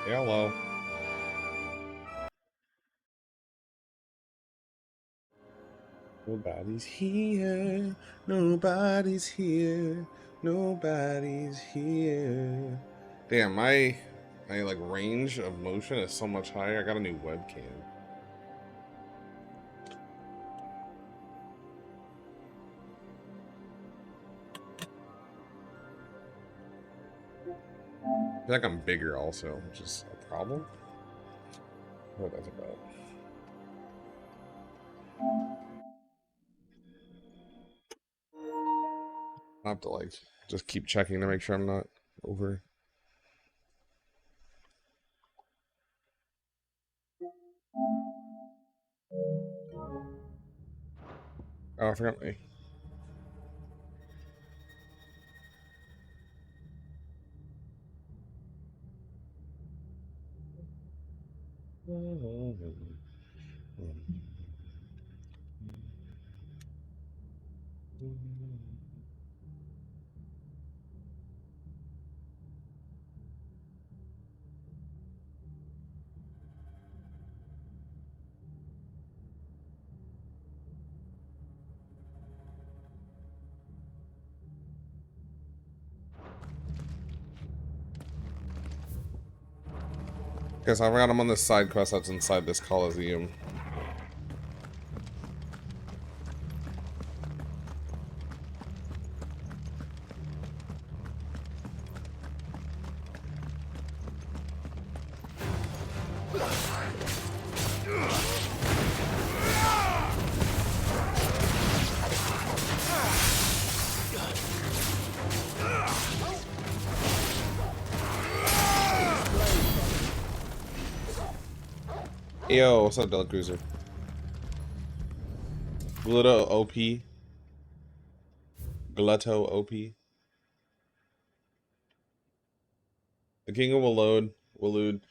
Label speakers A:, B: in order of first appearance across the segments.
A: Hello. Nobody's here. Nobody's here. Nobody's here. Damn, my like range of motion is so much higher. I got a new webcam. I feel like I'm bigger also, which is a problem. What that's about. I have to like just keep checking to make sure I'm not over. Oh, I forgot my. Guess I forgot I'm on this side quest that's inside this Coliseum. Yo, what's up, Delacruiser? Glutto OP. Glutto OP. The King of Walud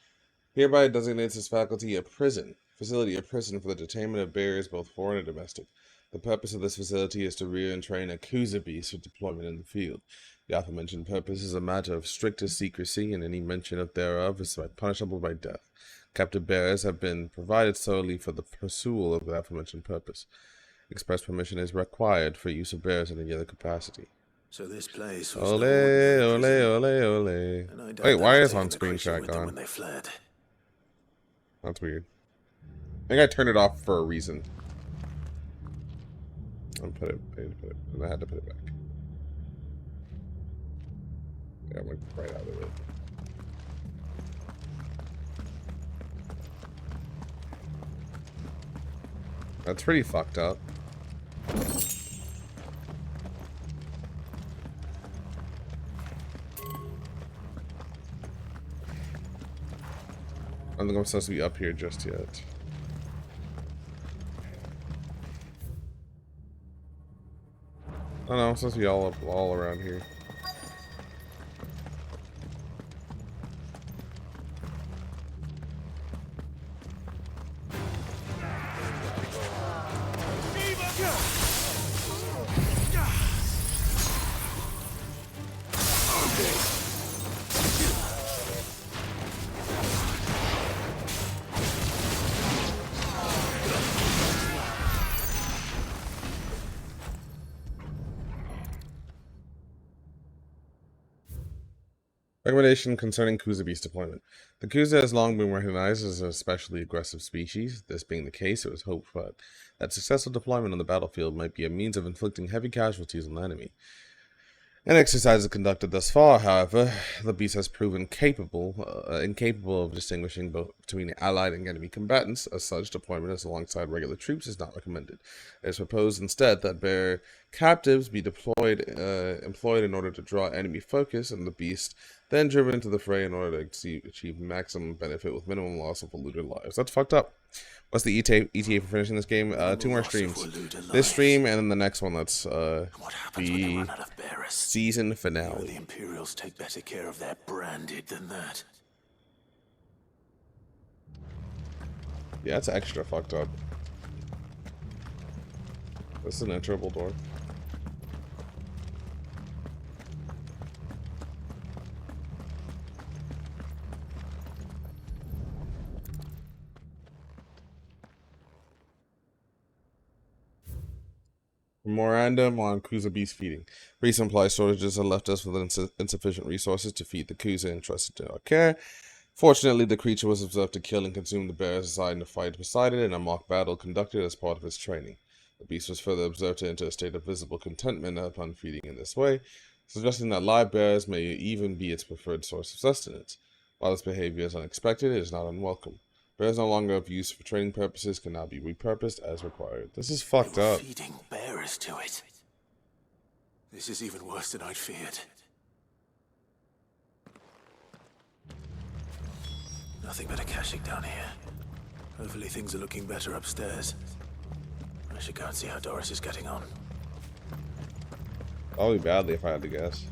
A: hereby designates his faculty a prison for the detainment of bears, both foreign and domestic. The purpose of this facility is to rear and train a Kuza beast for deployment in the field. The aforementioned purpose is a matter of strictest secrecy, and any mention of thereof is punishable by death. Captive bears have been provided solely for the pursuit of the aforementioned purpose. Express permission is required for use of bears in any other capacity.
B: So this place was
A: Ole, ole, ole, ole. Wait, why is on-screen chat gone?
B: When they fled.
A: That's weird. I think I turned it off for a reason. I had to put it back. Yeah, I went right out of it. That's pretty fucked up. I don't think I'm supposed to be up here just yet. I don't know, I'm supposed to be all around here. Recommendation concerning Kuza beast deployment. The Kuza has long been recognized as an especially aggressive species. This being the case, it was hoped that successful deployment on the battlefield might be a means of inflicting heavy casualties on the enemy. In exercises conducted thus far, however, the beast has proven incapable of distinguishing between allied and enemy combatants. As such, deployment as alongside regular troops is not recommended. It is proposed instead that bear captives be employed in order to draw enemy focus, and the beast then driven into the fray in order to achieve maximum benefit with minimum loss of eluded lives. That's fucked up. What's the ETA for finishing this game? 2 more streams. This stream and then the next one. That's the season finale.
B: The Imperials take better care of their branded than that.
A: Yeah, that's extra fucked up. This is an enterable door. Memorandum on Kuza beast feeding. Recent supply shortages have left us with insufficient resources to feed the Kuza entrusted to our care. Fortunately, the creature was observed to kill and consume the bears aside in a fight beside it in a mock battle conducted as part of its training. The beast was further observed to enter a state of visible contentment upon feeding in this way, suggesting that live bears may even be its preferred source of sustenance. While this behavior is unexpected, it is not unwelcome. Bears no longer of use for training purposes can now be repurposed as required. This is fucked up.
B: Feeding bears to it. This is even worse than I'd feared. Nothing but a caching down here. Hopefully things are looking better upstairs. I should go and see how Doris is getting on.
A: Probably badly if I had to guess.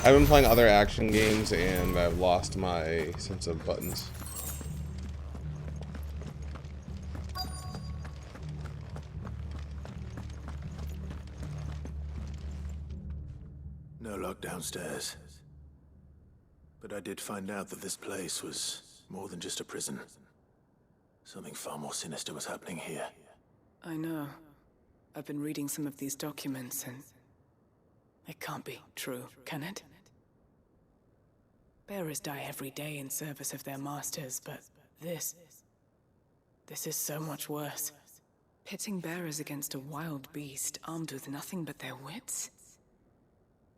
A: I've been playing other action games and I've lost my sense of buttons.
B: No luck downstairs. But I did find out that this place was more than just a prison. Something far more sinister was happening here.
C: I know. I've been reading some of these documents and it can't be true, can it? Bearers die every day in service of their masters, but this is so much worse. Pitting bearers against a wild beast armed with nothing but their wits?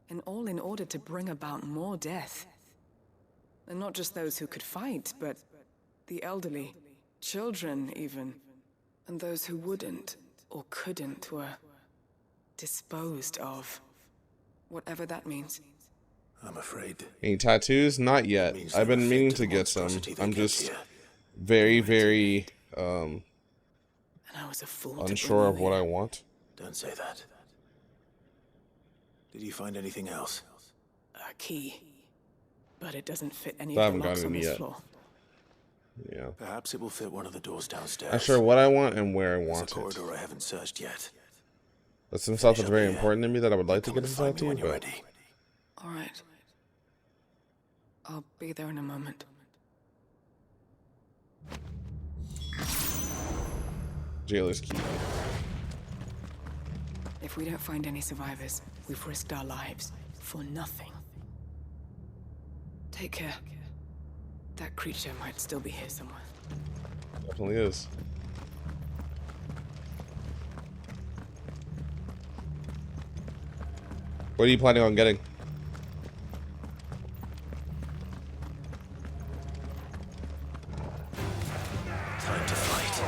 C: And all in order to bring about more death. And not just those who could fight, but the elderly, children even. And those who wouldn't or couldn't were disposed of. Whatever that means.
B: I'm afraid.
A: Any tattoos? Not yet. I've been meaning to get some. I'm just very, very
C: And I was a fool
A: unsure of what I want.
B: Don't say that. Did you find anything else?
C: A key. But it doesn't fit any
A: I
C: of
A: haven't
C: the locks
A: gotten
C: on
A: any
C: this
A: yet.
C: floor.
B: Yeah. Perhaps it will fit one of the doors downstairs.
A: Not sure what I want and where I
B: There's
A: want
B: a corridor I haven't searched yet.
A: That's some stuff that's very important to me that I would like to get a
B: Find me
A: tattoo,
B: when you're
A: but
B: ready.
C: All right. I'll be there in a moment.
A: jailer's key.
C: If we don't find any survivors, we've risked our lives for nothing. Take care. That creature might still be here somewhere.
A: Definitely is. What are you planning on getting?
B: Time to fight.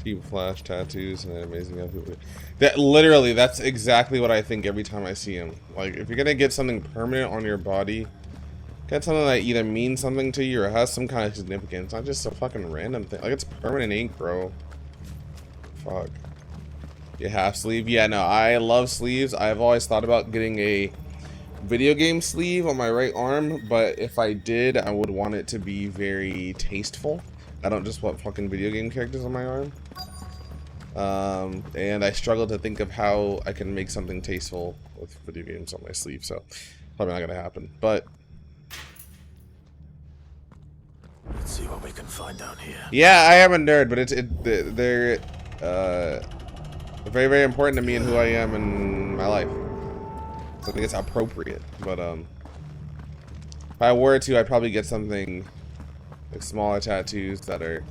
A: Keep flash tattoos and amazing young people. That literally, that's exactly what I think every time I see him. Like, if you're gonna get something permanent on your body, get something that either means something to you or has some kind of significance. Not just a fucking random thing. Like, it's permanent ink, bro. Fuck. You half sleeve? Yeah, no, I love sleeves. I've always thought about getting a video game sleeve on my right arm, but if I did, I would want it to be very tasteful. I don't just want fucking video game characters on my arm. And I struggle to think of how I can make something tasteful with video games on my sleeve, so probably not gonna happen. But
B: Let's see what we can find down here.
A: yeah, I am a nerd, but they're very, very important to me and who I am in my life. So I think it's appropriate. But If I were to, I'd probably get something like smaller tattoos that are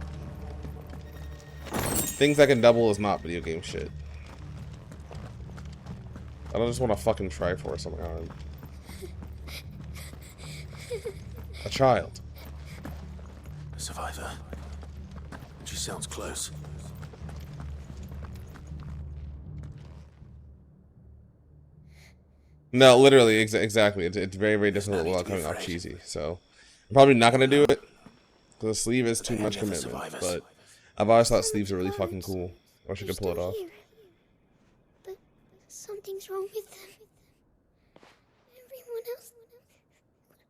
A: things that can double as not video game shit. I don't just want a fucking Triforce on my arm. A child.
B: A survivor. She sounds close.
A: No, literally, exactly. It's very, very difficult without coming off cheesy. So, I'm probably not gonna do it because the sleeve is too much commitment. But I've always thought sleeves are really fucking cool. I wish I could pull it off.
D: But something's wrong with them. Everyone else.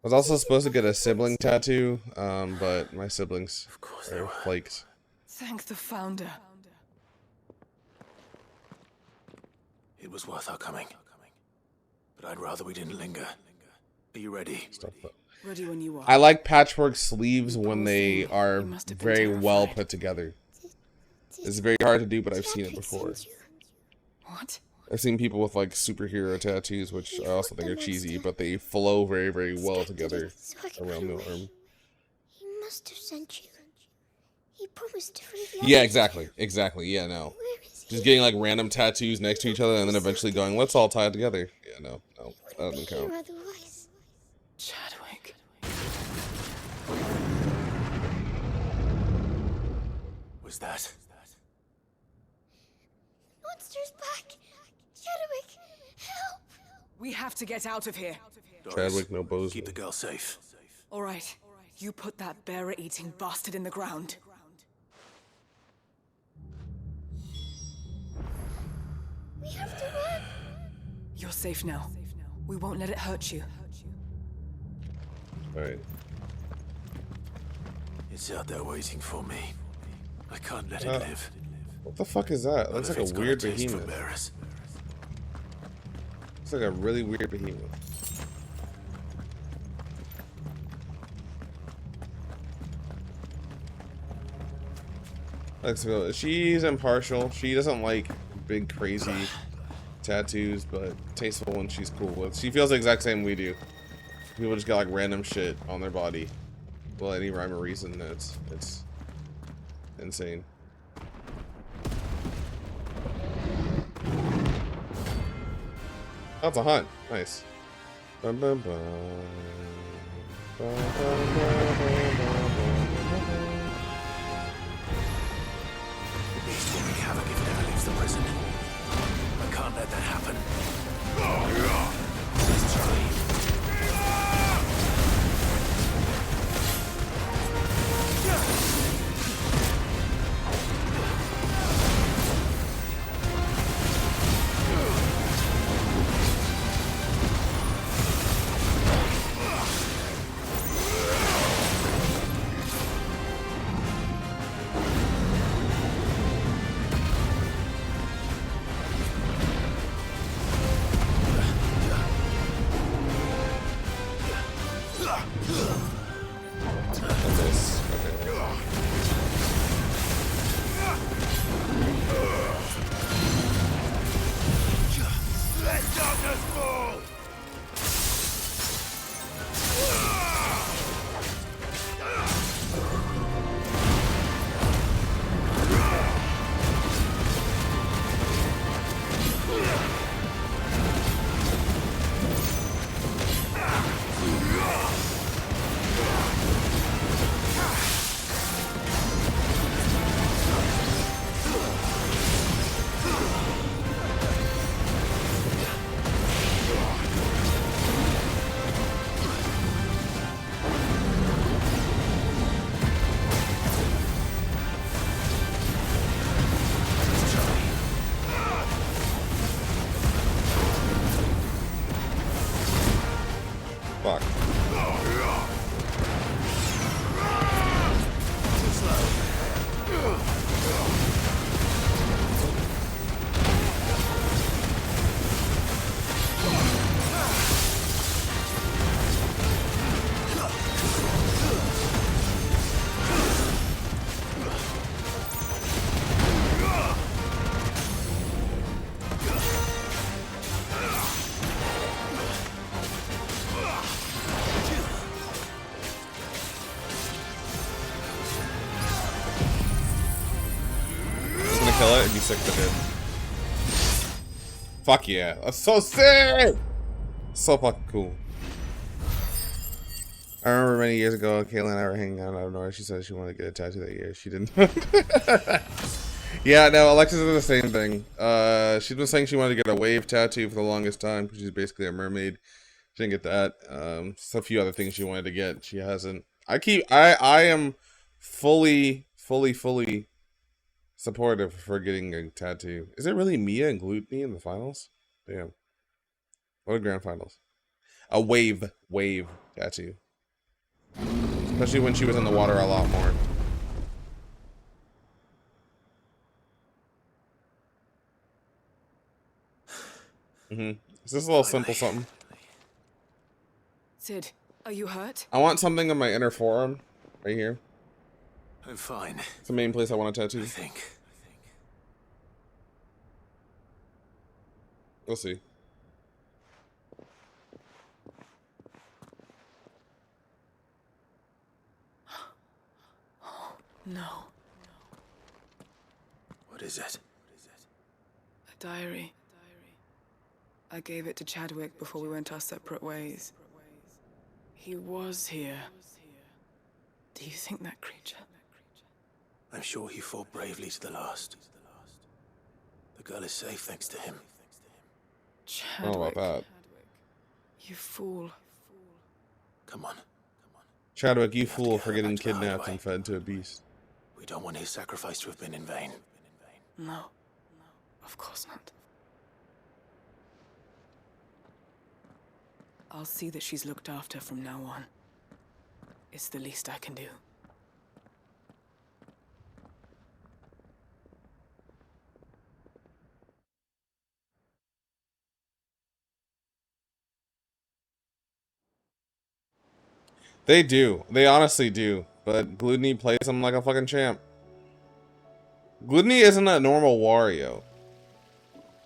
A: I was also supposed to get a sibling tattoo, but my siblings are flaked.
C: Thank the Founder.
B: It was worth our coming. But I'd rather we didn't linger. Are you ready?
C: Ready when you are.
A: I like patchwork sleeves when they are very well put together. It's very hard to do, but I've seen it before.
C: What?
A: I've seen people with like superhero tattoos, which I also think are cheesy, but they flow very, very well together around the arm.
D: He must have sent you. He promised to free the
A: Yeah,
D: others.
A: exactly. Yeah, no.
D: Where is he?
A: Just getting like random tattoos next to each other and then eventually going, let's all tie it together. Yeah, no, that doesn't
D: Here
A: count.
D: otherwise.
C: Chadwick.
B: Was that?
D: Monster's back. Chadwick, help.
C: We have to get out of here.
B: Doris,
A: Chadwick, no Bozeman.
B: keep the girl safe.
C: All right. You put that bearer-eating bastard in the ground.
D: We have to run.
C: You're safe now. We won't let it hurt you.
A: Alright.
B: It's out there waiting for me. I can't let it live.
A: What the fuck is that? It looks
B: Not
A: like
B: if it's
A: a
B: got
A: weird
B: taste for
A: behemoth.
B: bearers.
A: Looks like a really weird behemoth. She's impartial. She doesn't like big, crazy tattoos, but tasteful ones she's cool with. She feels the exact same we do. People just got like random shit on their body. Well, any rhyme or reason, it's insane. That's a hunt. Nice. Bum, bum, bum. Bum, bum, bum, bum, bum, bum.
B: The beast will wreak havoc if it ever leaves the prison. I can't let that happen. Let's try.
A: This. Okay.
B: Let darkness fall!
A: Fuck.
B: Too slow.
A: it. It'd be sick if it did. Fuck yeah. That's so sick! So fucking cool. I remember many years ago, Kayla and I were hanging out. I don't know. She said she wanted to get a tattoo that year. She didn't. Yeah, no, Alexis did the same thing. She's been saying she wanted to get a wave tattoo for the longest time because she's basically a mermaid. She didn't get that. Just a few other things she wanted to get. She hasn't. I am fully supportive for getting a tattoo. Is it really Mia and Gluteny in the finals? Damn. What a grand finals. A wave tattoo. Especially when she was in the water a lot more. Is this a little simple something?
C: Sid, are you hurt?
A: I want something on my inner forearm. Right here.
B: I'm fine.
A: It's the main place I want a tattoo.
B: I think.
A: We'll see.
C: No.
B: What is it?
C: A diary. I gave it to Chadwick before we went our separate ways. He was here. Do you think that creature?
B: I'm sure he fought bravely to the last. The girl is safe thanks to him.
A: I don't know about that.
C: You fool.
B: Come on.
A: Chadwick, you fool for getting kidnapped and fed to a beast.
B: We don't want his sacrifice to have been in vain.
C: No. Of course not. I'll see that she's looked after from now on. It's the least I can do.
A: They do. They honestly do. But Gluteny plays him like a fucking champ. Gluteny isn't a normal Wario.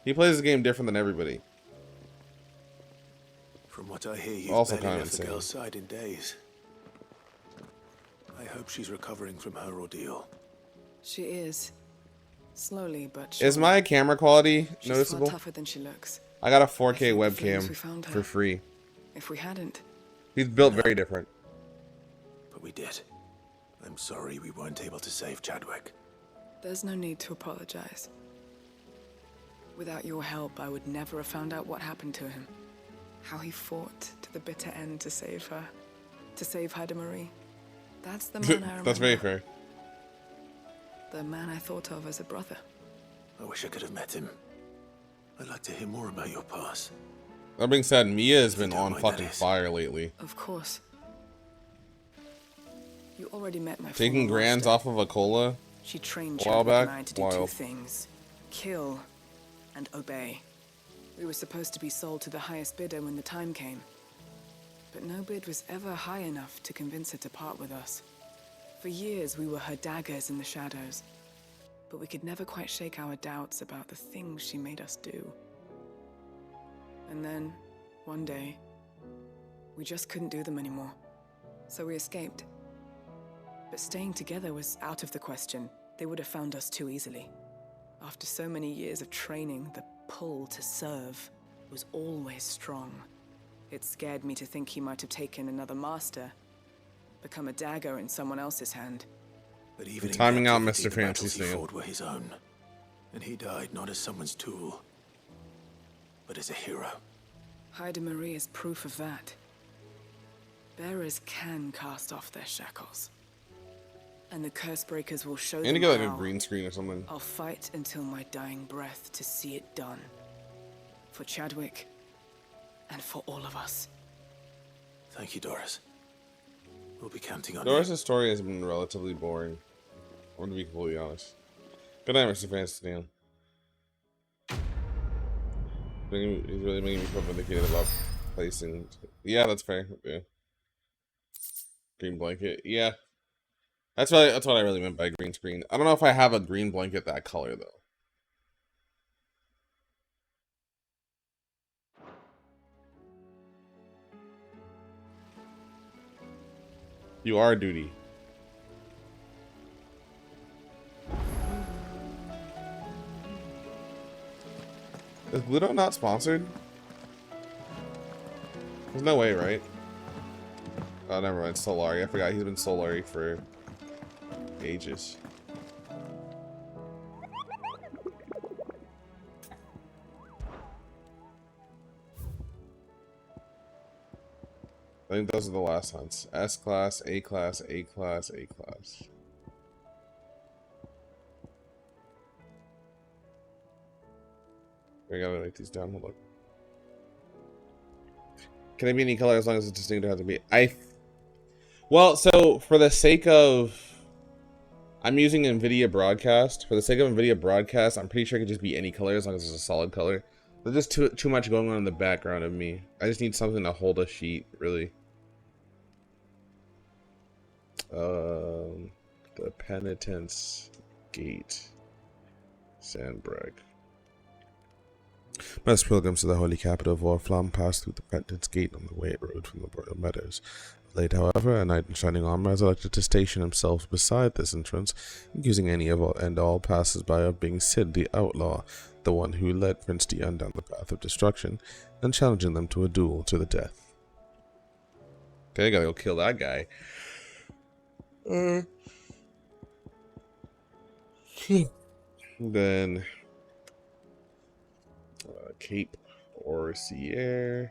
A: He plays the game different than everybody.
B: From what I hear, you've
A: Also
B: barely
A: kind of
B: left the
A: insane.
B: girl's side in days. I hope she's recovering from her ordeal.
C: She is. Slowly, but
A: Is my camera quality
C: she's
A: noticeable?
C: far tougher than she looks.
A: I got a
C: I
A: 4K
C: think the flames we
A: webcam
C: found her.
A: for free.
C: If we hadn't,
A: He's built very different.
B: But we did. I'm sorry we weren't able to save Chadwick.
C: there's no need to apologize. Without your help, I would never have found out what happened to him. How he fought to the bitter end to save her. To save Haida Marie. That's the man I remember.
A: That's very fair.
C: The man I thought of as a brother.
B: I wish I could have met him. I'd like to hear more about your past.
A: That being said, Mia has been
B: don't
A: on
B: mind,
A: fucking
B: that is.
A: fire lately.
C: Of course. You already met my
A: Taking
C: former
A: grands
C: master.
A: off of a cola.
C: She trained
A: a while
C: Chadwick and
A: back,
C: I to do two
A: wild.
C: things. Kill and obey. We were supposed to be sold to the highest bidder when the time came. But no bid was ever high enough to convince her to part with us. For years, we were her daggers in the shadows. But we could never quite shake our doubts about the things she made us do. And then, one day, we just couldn't do them anymore. So we escaped. But staying together was out of the question. They would have found us too easily. After so many years of training, the pull to serve was always strong. It scared me to think he might have taken another master, become a dagger in someone else's hand.
B: But even in
A: Timing out
B: captivity,
A: Mr.
B: the
A: Fancy
B: battles he
A: Stan.
B: fought were his own. And he died not as someone's tool, but as a hero.
C: Haida Marie is proof of that. Bearers can cast off their shackles. And the curse breakers will show
A: I
C: them
A: need to get like a
C: how.
A: green screen or something.
C: I'll fight until my dying breath to see it done. For Chadwick, and for all of us.
B: Thank you, Doris. We'll be counting on
A: Doris' story has been relatively boring. I want to be completely honest. Good night, Mr. Fancy Stan. He's really making me feel vindicated about placing. Yeah, that's fair. Yeah. Green blanket. Yeah. That's what I really meant by green screen. I don't know if I have a green blanket that color though. You are duty. Is Bluto not sponsored? There's no way, right? Oh, never mind. Solari. I forgot he's been Solari for ages. I think those are the last hunts. S class, A class, A class, A class. I gotta write these down. Hold on. Can it be any color as long as it's distinct? It has to be. Well, so for the sake of, I'm using NVIDIA Broadcast. For the sake of NVIDIA Broadcast, I'm pretty sure it could just be any color as long as it's a solid color. There's just too much going on in the background of me. I just need something to hold a sheet, really. The Penitence Gate, Sandbrag. Most pilgrims to the holy capital of Orflam passed through the Penitence Gate on the way it rode from the Royal Meadows. Late, however, a knight in shining armor has elected to station himself beside this entrance, accusing any of all passers-by of being Sid the Outlaw, the one who led Prince Dion down the path of destruction, and challenging them to a duel to the death. Okay, gotta go kill that guy. Then Cape Orsier,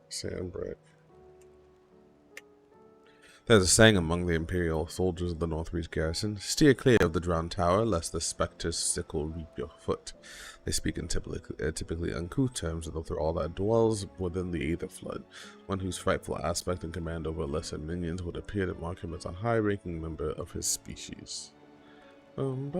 A: Sandbreak. There's a saying among the imperial soldiers of the Northreach garrison: steer clear of the drowned tower, lest the spectre's sickle reap your foot. They speak in typically uncouth terms of all that dwells within the Aether Flood, one whose frightful aspect and command over lesser minions would appear to mark him as a high-ranking member of his species. And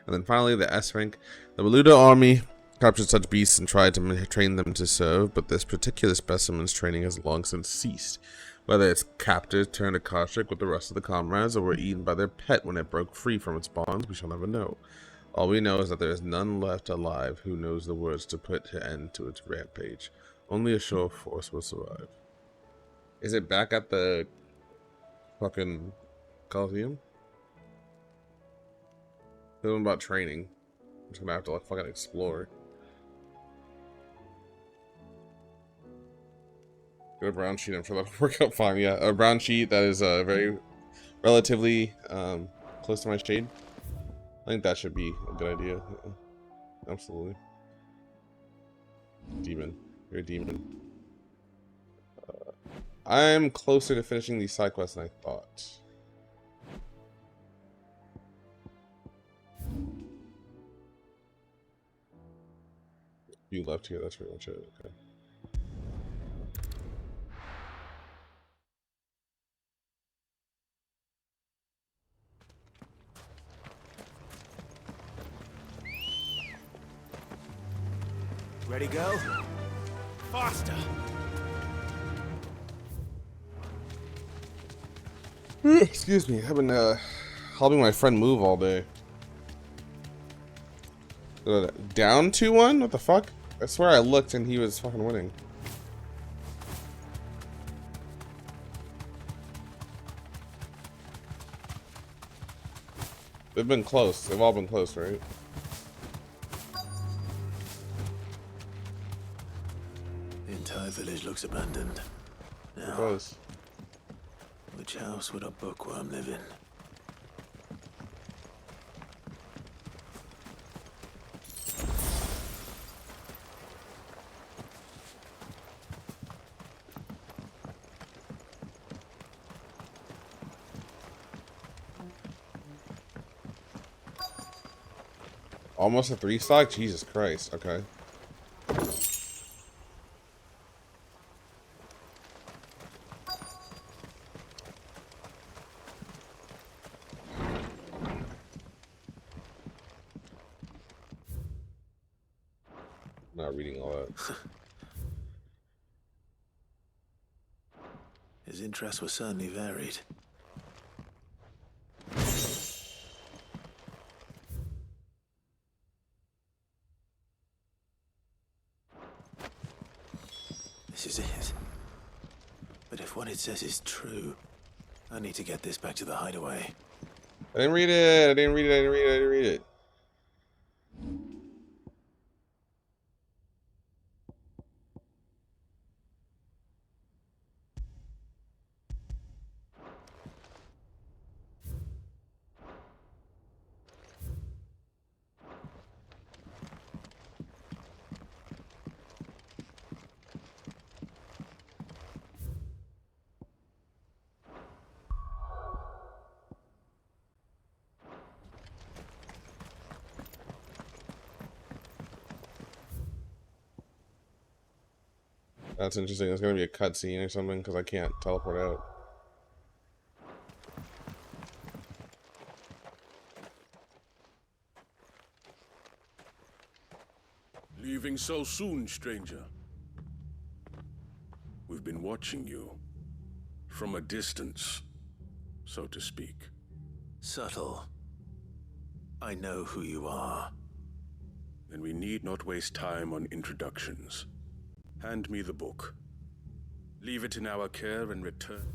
A: then finally, the S rank. The Beluda army captured such beasts and tried to train them to serve, but this particular specimen's training has long since ceased. Whether its captors turned Akashic with the rest of the comrades or were eaten by their pet when it broke free from its bonds, we shall never know. All we know is that there is none left alive who knows the words to put an end to its rampage. Only a sure force will survive. Is it back at the fucking Coliseum? This one about training. I'm just gonna have to like fucking explore. Get a brown sheet. I'm sure that'll work out fine. Yeah, a brown sheet that is very relatively close to my shade. I think that should be a good idea. Absolutely. Demon. You're a demon. I'm closer to finishing these side quests than I thought. You left here, that's pretty much it. Okay.
B: Ready, go? Faster!
A: Excuse me, I've been helping my friend move all day. Down 2-1? What the fuck? I swear I looked and he was fucking winning. They've been close. They've all been close, right?
B: The entire village looks abandoned. Now,
A: Close.
B: which house would a bookworm live in?
A: Almost a 3-stock? Jesus Christ. Okay. Not reading all that.
B: His interests were certainly varied. This is it. But if what it says is true, I need to get this back to the hideaway.
A: I didn't read it. I didn't read it. I didn't read it. I didn't read it. That's interesting. There's gonna be a cutscene or something because I can't teleport out.
E: Leaving so soon, stranger. We've been watching you. From a distance, so to speak.
B: Subtle. I know who you are.
E: Then we need not waste time on introductions. Hand me the book. Leave it in our care and return.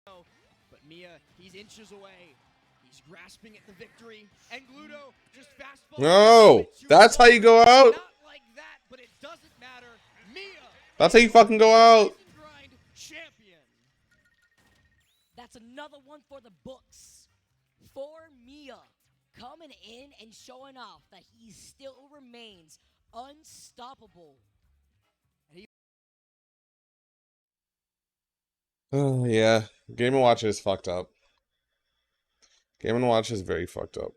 F: But Mia, he's inches away. He's grasping at the victory, and Gluto just fast forward.
A: No! That's how you go out?
F: Not like that, but it doesn't matter. Mia!
A: That's how you fucking go out!
F: Grind champion.
G: That's another one for the books. For Mia, coming in and showing off that he still remains unstoppable.
A: Yeah. Game & Watch is fucked up. Game & Watch is very fucked up.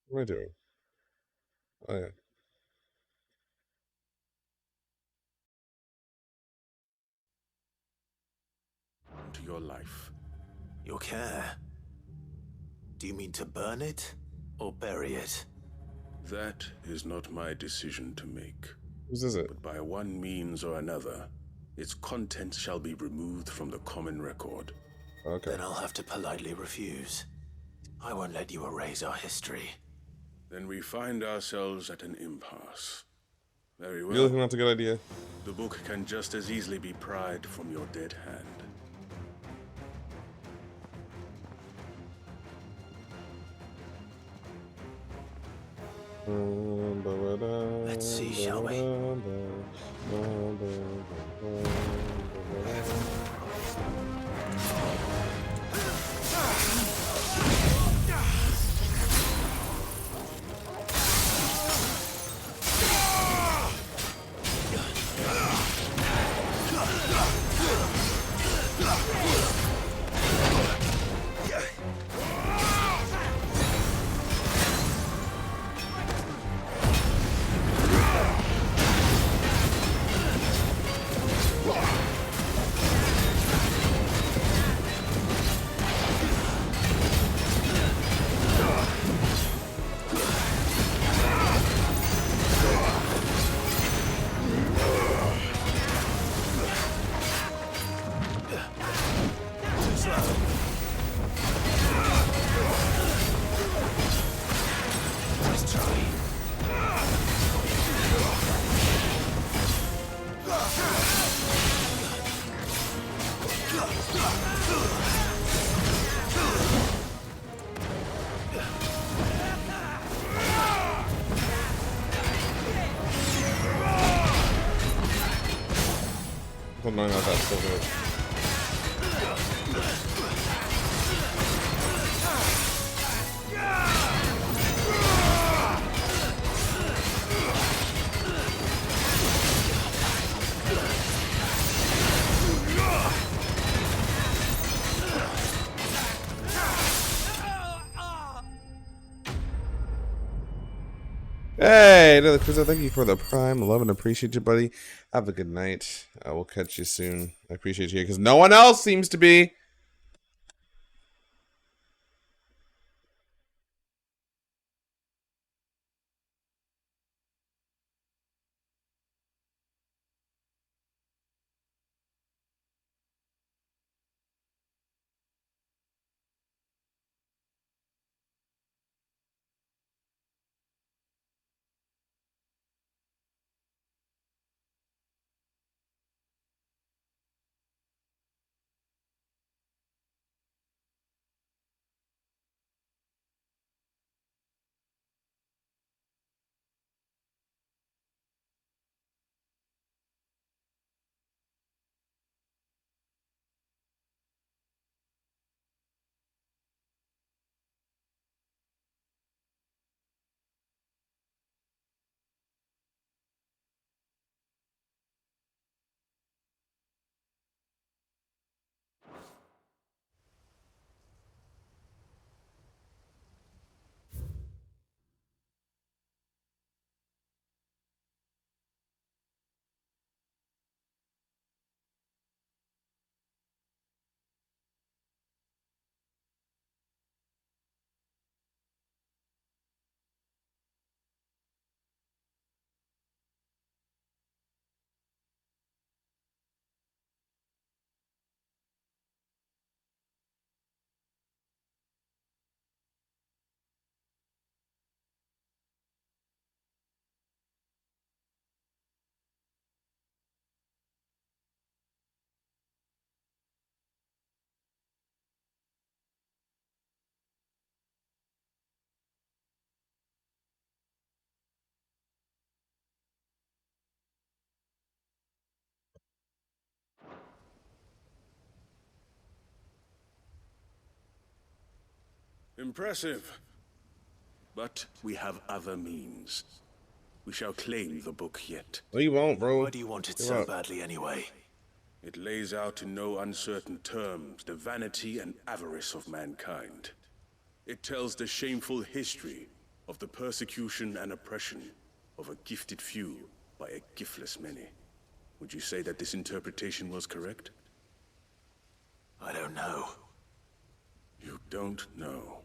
A: What am I doing? Oh, yeah.
E: To your life.
B: Your care? Do you mean to burn it or bury it?
E: That is not my decision to make.
A: Whose is it?
E: But by one means or another, its contents shall be removed from the common record.
A: Okay.
B: Then I'll have to politely refuse. I won't let you erase our history.
E: Then we find ourselves at an impasse. Very
A: You
E: well.
A: think that's a good idea?
E: The book can just as easily be pried from your dead hand.
B: Let's see, shall we?
A: Well, no, that's still good. Hey, another Cruiser, thank you for the Prime. Love and appreciate you, buddy. Have a good night. We'll catch you soon. I appreciate you because no one else seems to be.
E: Impressive. But we have other means. We shall claim the book yet.
A: No, you won't, bro.
B: Why do you want it
A: Give
B: so
A: up.
B: badly anyway?
E: It lays out in no uncertain terms the vanity and avarice of mankind. It tells the shameful history of the persecution and oppression of a gifted few by a giftless many. Would you say that this interpretation was correct?
B: I don't know.
E: You don't know.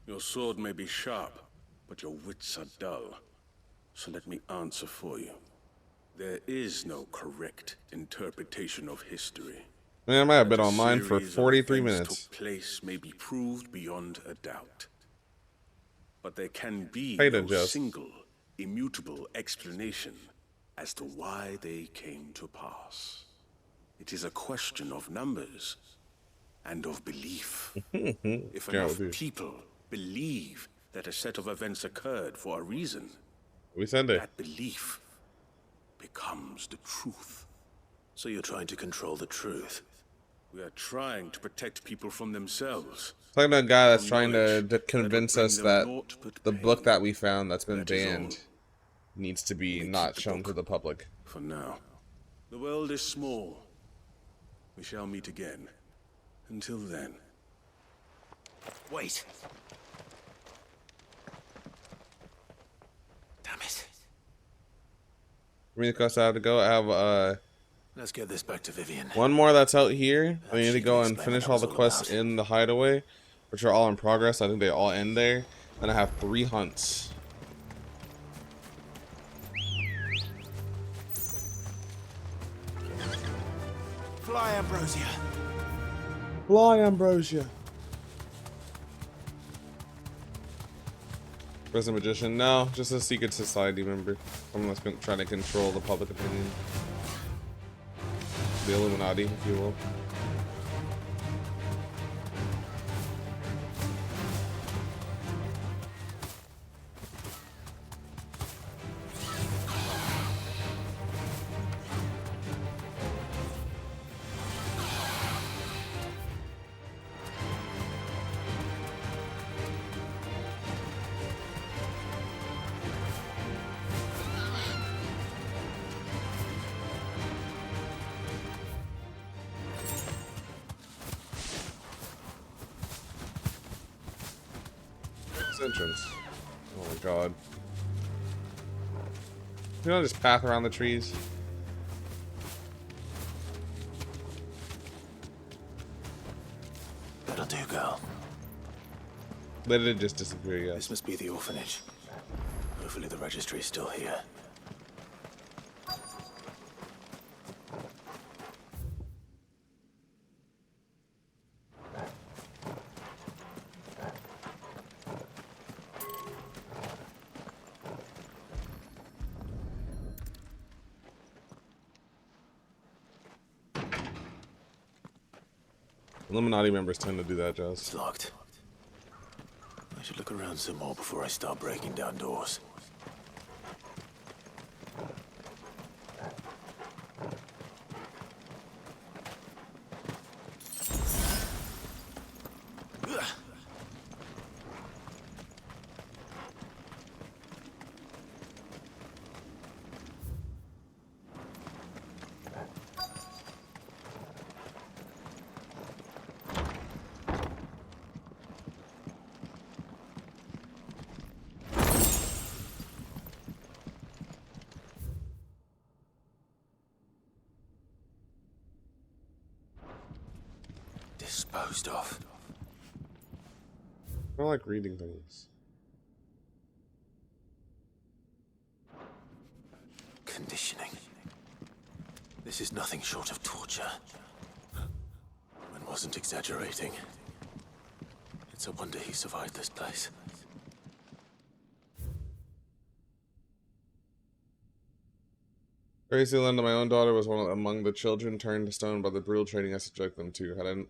E: Your sword may be sharp, but your wits are dull. So let me answer for you. There is no correct interpretation of history.
A: Man, I might have been
E: That a
A: online for
E: series of
A: 43
E: events
A: minutes.
E: took place may be proved beyond a doubt. But there can be
A: Hey,
E: no
A: Jess.
E: single, immutable explanation as to why they came to pass. It is a question of numbers and of belief. If
A: Yeah,
E: enough
A: we do.
E: people believe that a set of events occurred for a reason,
A: We send it.
E: that belief becomes the truth.
B: So you're trying to control the truth?
E: We are trying to protect people from themselves.
A: It's like that guy that's
E: From
A: trying to
E: knowledge that
A: convince
E: will
A: us
E: bring them
A: that
E: naught but
A: the
E: pain.
A: book that we found that's been
E: That is all.
A: banned needs to be
E: We
A: not
E: keep the
A: shown
E: book.
A: to the public.
E: For now. The world is small. We shall meet again. Until then.
B: Wait. Damn it.
A: For me to quest I have to go. I have
B: Let's get this back to Vivian.
A: one more that's out here. I need to
B: She
A: go
B: can
A: and
B: explain
A: finish
B: what
A: all
B: that
A: the
B: was all
A: quests
B: about.
A: in the hideaway, which are all in progress. I think they all end there. Then I have 3 hunts.
B: Fly, Ambrosia.
A: Fly, Ambrosia. Prison Magician? No, just a secret society member. Someone that's trying to control the public opinion. The Illuminati, if you will. Entrance. Oh my god. You know, just path around the trees.
B: That'll do, girl.
A: Let it just disappear, yes.
B: This must be the orphanage. Hopefully the registry's still here.
A: Illuminati members tend to do that, Jazz.
B: It's locked. I should look around some more before I start breaking down doors. Disposed of.
A: I don't like reading things.
B: Conditioning. This is nothing short of torture. And wasn't exaggerating. It's a wonder he survived this place.
A: Crazy Linda, my own daughter, was among the children turned to stone by the brutal training I subject them to.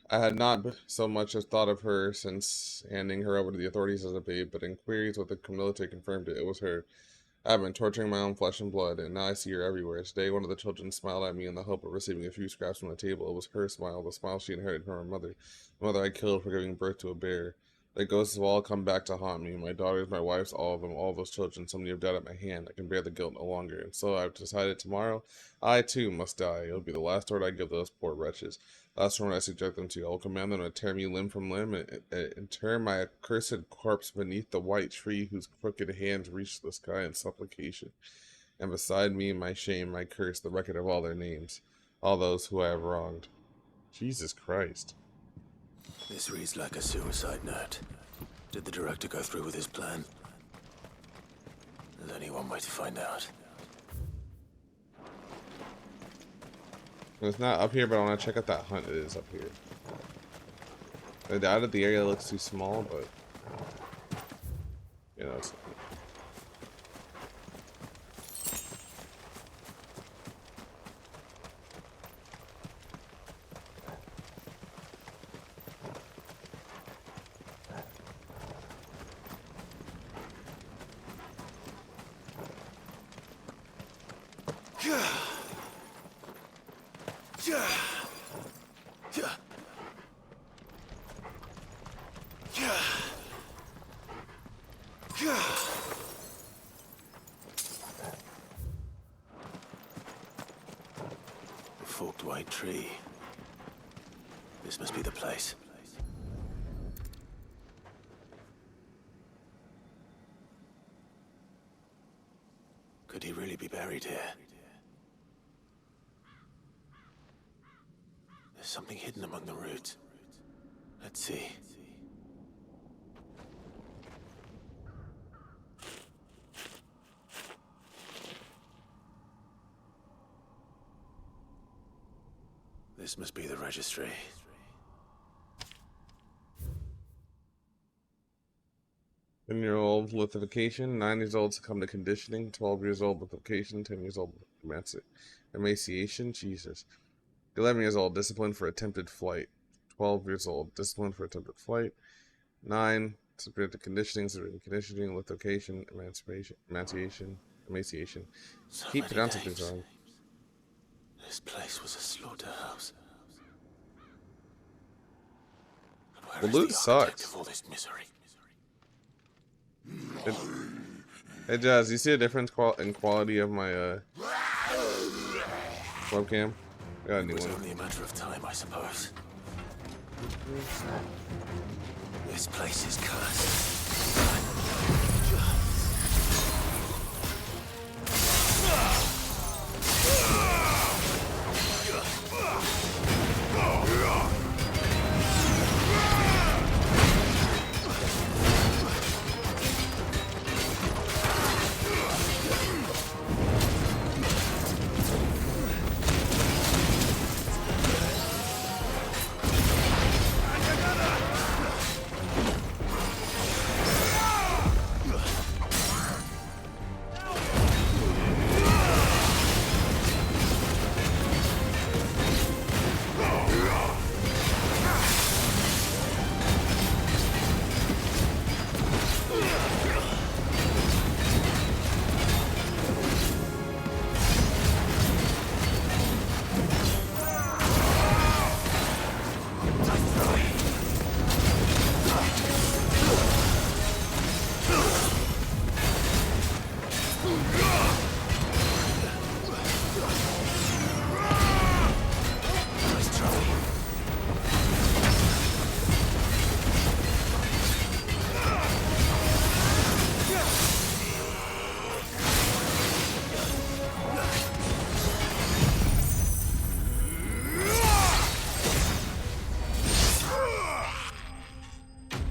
A: I had not so much as thought of her since handing her over to the authorities as a babe, but inquiries with the military confirmed it. It was her. I have been torturing my own flesh and blood, and now I see her everywhere. Today, one of the children smiled at me in the hope of receiving a few scraps from the table. It was her smile, the smile she inherited from her mother, the mother I killed for giving birth to a bear. The ghosts will all come back to haunt me. My daughters, my wives, all of them, all those children. So many have died at my hand. I can bear the guilt no longer. And so I've decided tomorrow, I too must die. It'll be the last order I give those poor wretches. Last one I subject them to. I will command them to tear me limb from limb and tear my accursed corpse beneath the white tree whose crooked hands reach the sky in supplication. And beside me, my shame, my curse, the record of all their names, all those who I have wronged. Jesus Christ.
B: This reads like a suicide note. Did the director go through with his plan? There's only one way to find out.
A: It's not up here, but I want to check out that hunt. It is up here. I doubted the area looks too small, but you know, it's
B: Forked white tree. This must be the place. Could he really be buried here? There's something hidden among the roots. Let's see. This must be the registry.
A: 10-year-old lithification, 9 years old succumb to conditioning, 12 years old lithification, 10 years old emaciation, Jesus. 11 years old, disciplined for attempted flight. 12 years old, disciplined for attempted flight. 9, subject to conditioning, lithification, emaciation.
B: So
A: Keep
B: many
A: pronouncing
B: names.
A: things wrong.
B: This place was a slaughterhouse. Where
A: The
B: is
A: loot
B: the architect
A: sucks.
B: of all this misery?
A: Hey Jazz, you see a difference in quality of my webcam? I got a
B: It
A: new
B: was
A: one.
B: only a matter of time, I suppose. This place is cursed.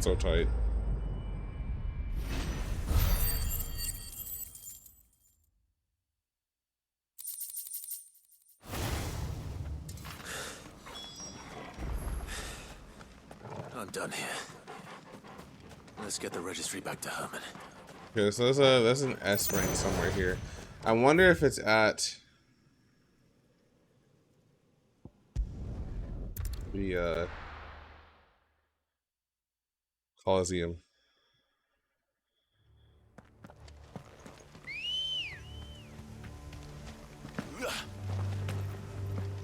A: So tight.
B: I'm done here. Let's get the registry back to Herman.
A: Okay, so there's an S rank somewhere here. I wonder if it's at the Coliseum.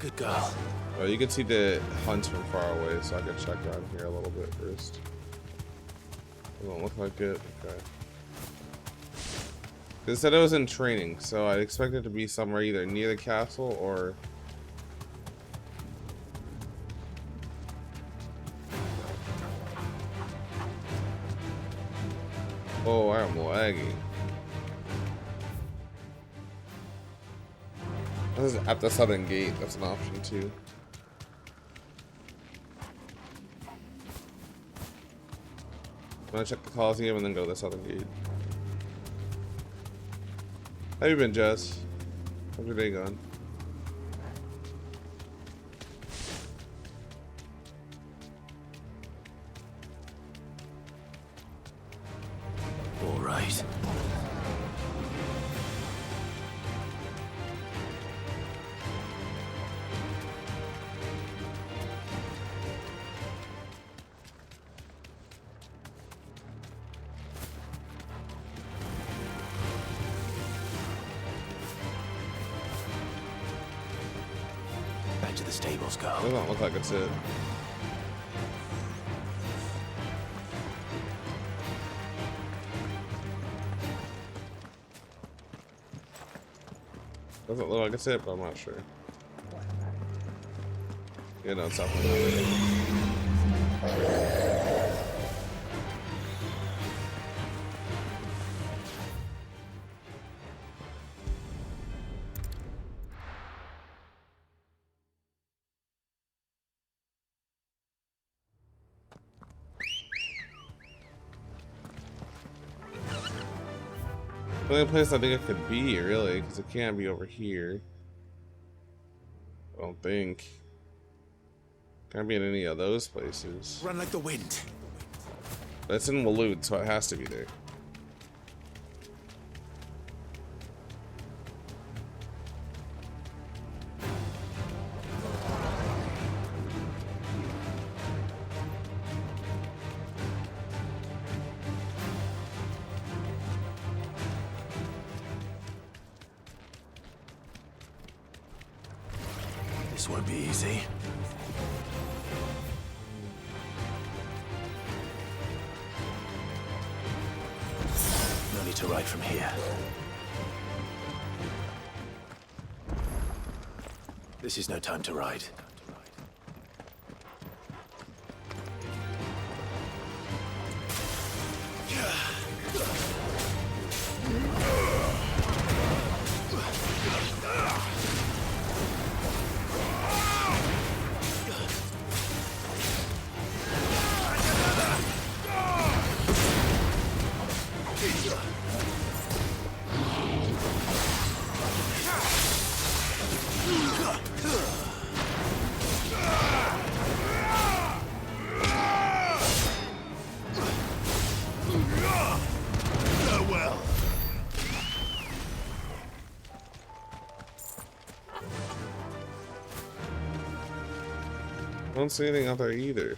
B: Good girl.
A: Oh, you can see the hunt from far away, so I can check around here a little bit first. Doesn't look like it. Okay. It said it was in training, so I expect it to be somewhere either near the castle or... Oh, I am lagging. This is at the southern gate. That's an option too. I'm gonna check the Coliseum and then go to the southern gate. How you been, Jess? How's your day going?
B: All right. Back to the stables, go.
A: Doesn't look like it's it. Doesn't look like it's it, but I'm not sure. Yeah, no, it's definitely not it. The only place I think it could be, really, because it can't be over here. I don't think. Can't be in any of those places.
B: Run like the wind.
A: But it's in Waloed, so it has to be there.
B: This won't be easy. No need to ride from here. This is no time to ride.
A: I don't see anything out there either.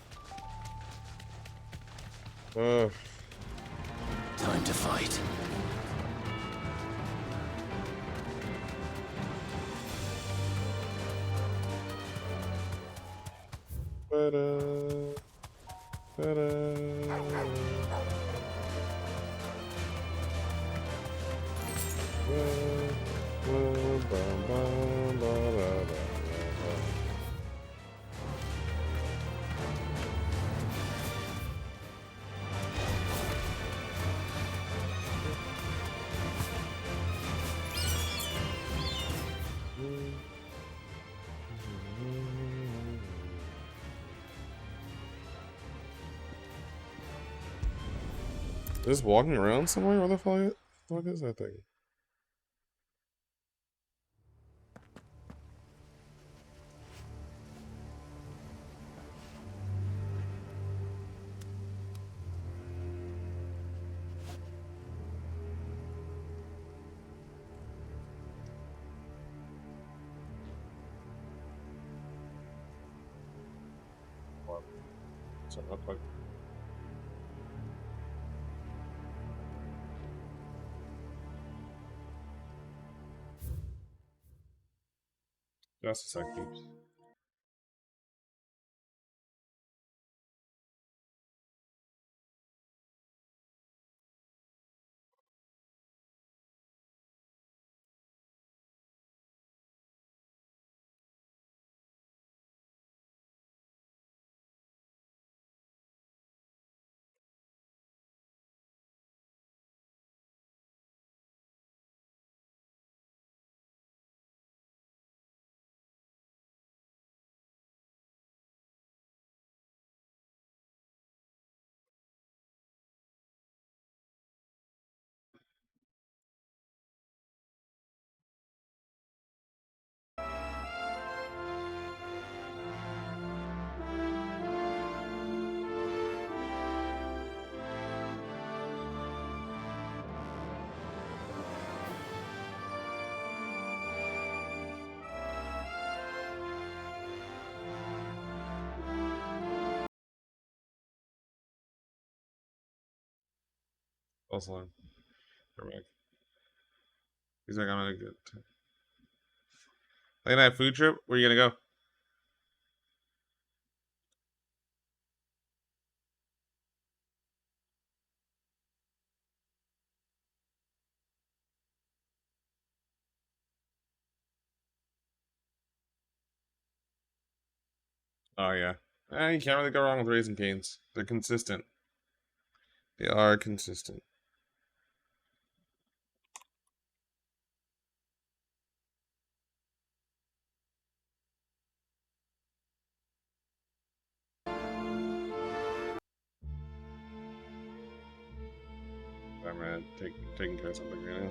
A: Ugh.
B: Time to fight.
A: Ta-da. Ta-da. Just walking around somewhere? Where the fuck is that thing? What's it look like? Just a sec, peeps. False alarm. We're back. He's like, I'm gonna get. Late night food trip? Where you gonna go? Oh yeah. You can't really go wrong with Raising Cane's. They're consistent. They are consistent. I'm taking care of something right now.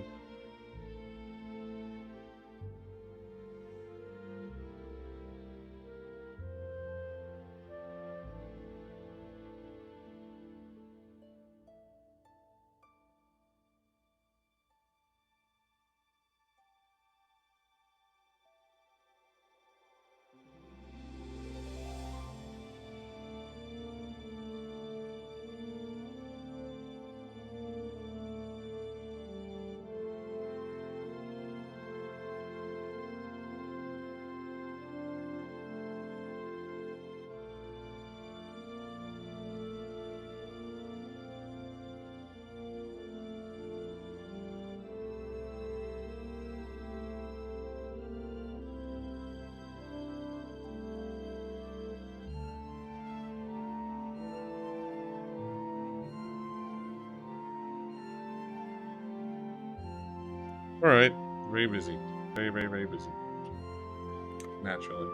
A: Alright. Very busy. Very, very, very busy. Naturally.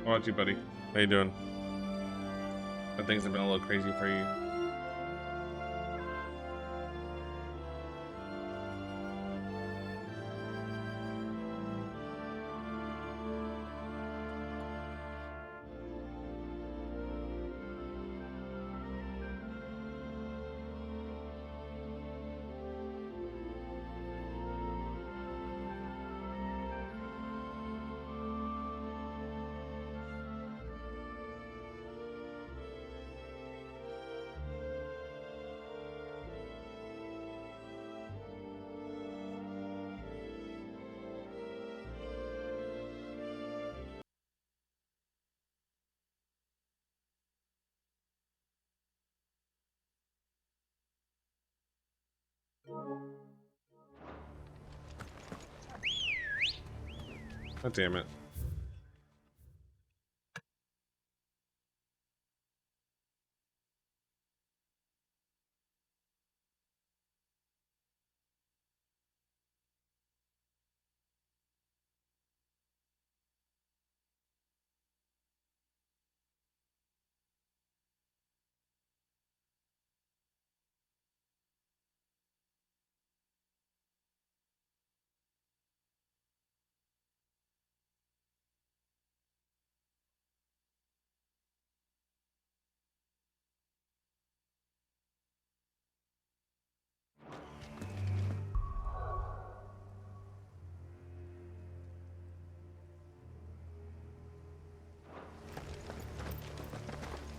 A: How about you, buddy? How you doing? But things have been a little crazy for you. God damn it.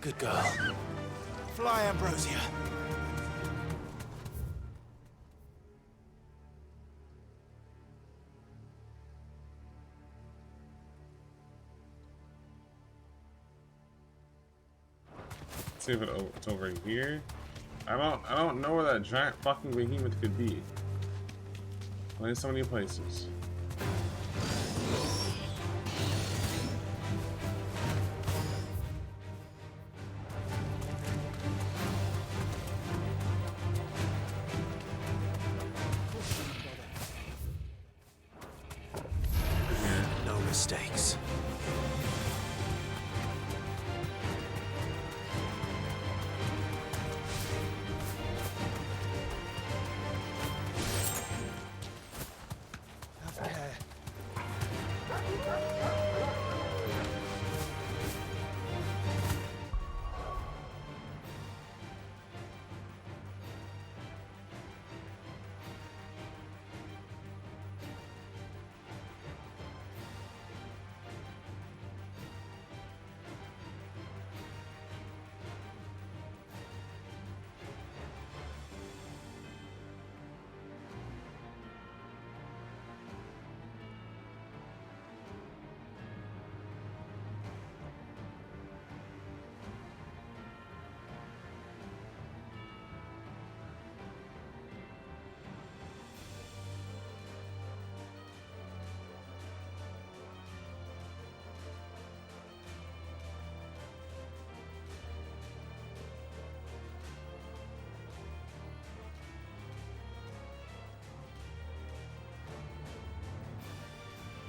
B: Good girl. Fly, Ambrosia.
A: Let's see if it's over here. I don't know where that giant fucking behemoth could be. Only so many places.
B: No mistakes.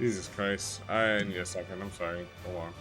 A: Jesus Christ. I need a second. I'm sorry. Hold on.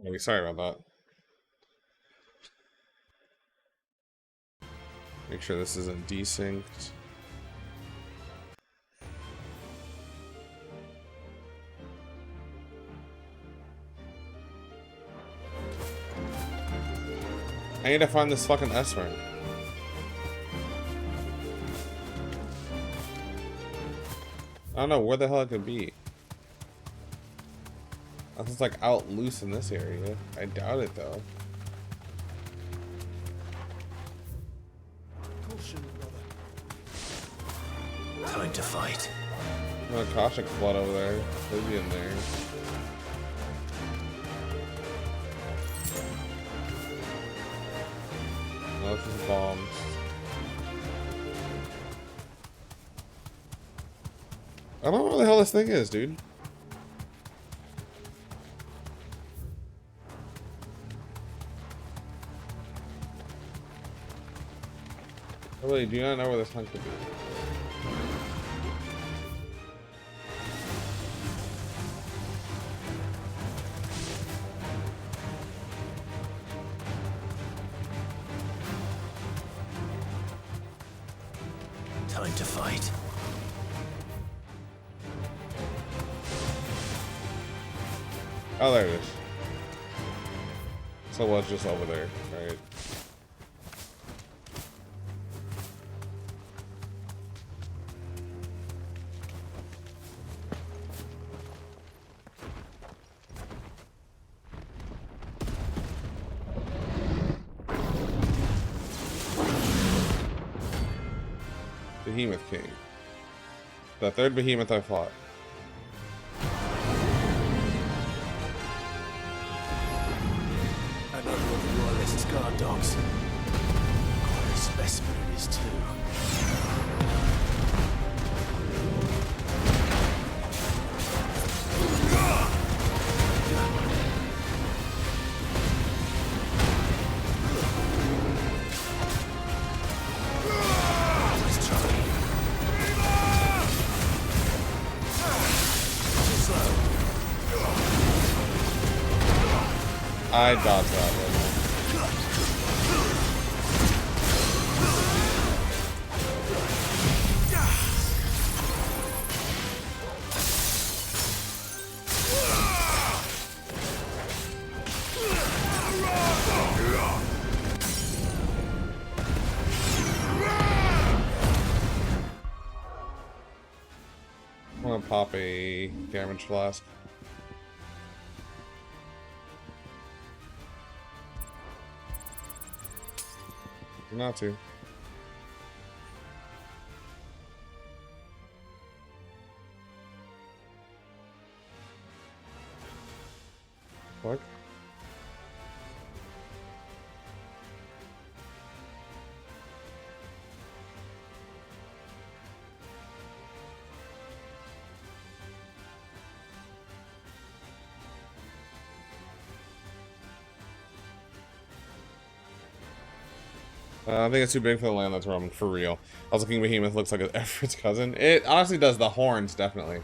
A: Okay, sorry about that. Make sure this isn't desynced. I need to find this fucking S rank. I don't know where the hell it could be. It's like out loose in this area. I doubt it though.
F: Caution, brother.
B: Time to fight.
A: Oh, caustic flood over there. Lizzie in there. No, this is bombs. I don't know where the hell this thing is, dude. I really do not know where this thing could be.
B: Time to fight.
A: Oh, there it is. So it was just over there, right? Behemoth King. The third behemoth I fought.
B: Another of the Royalist guard dogs. Quite a specimen it is too. Let's try. Too slow.
A: I dodged that one. I'm gonna pop a damage flask. Not to. What? I think it's too big for the land that's roaming, for real. I was looking, Behemoth looks like Everett's cousin. It honestly does. The horns, definitely.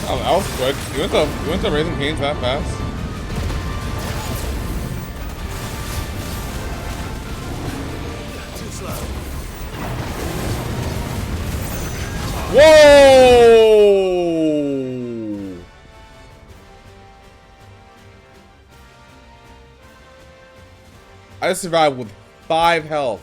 A: Oh, that was quick. You went to Raising Cane's that fast? Whoa! I survived with 5 health.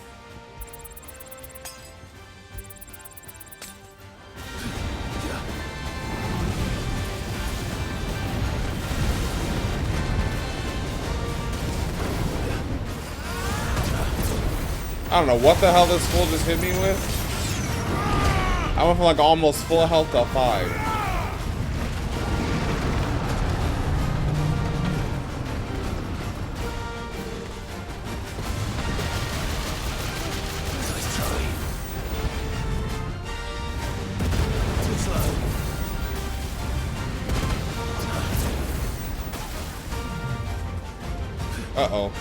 A: I don't know what the hell this fool just hit me with. I went from like almost full health to 5. Uh-oh.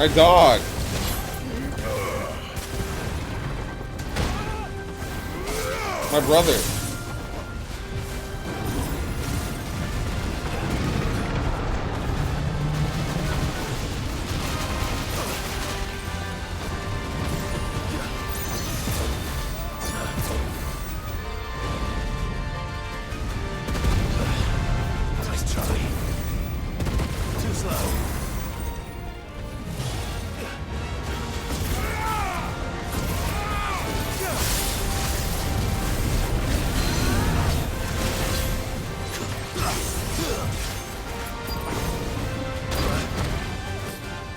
A: My dog. My brother.
B: Nice try. Too slow.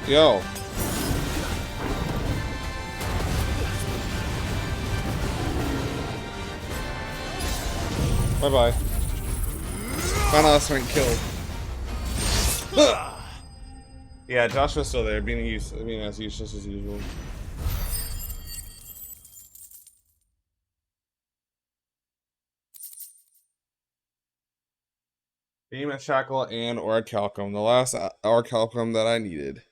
A: Yo. Bye-bye. Found out something killed. Yeah, Josh was still there, being as useless as usual. Beam Shackle and Orichalcum. The last Orichalcum that I needed.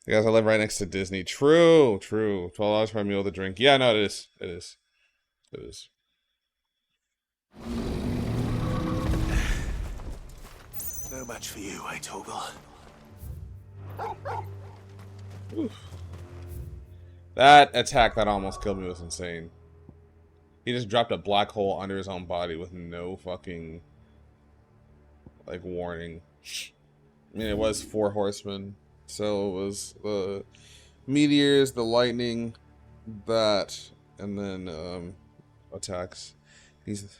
A: Because I live right next to Disney. True. $12 for a meal to drink. Yeah, no, it is. It is. It is.
B: No match for you, eh, Torgal?
A: Oof. That attack that almost killed me was insane. He just dropped a black hole under his own body with no fucking, like, warning. I mean, it was 4 horsemen. So it was the meteors, the lightning, that, and then attacks. He's...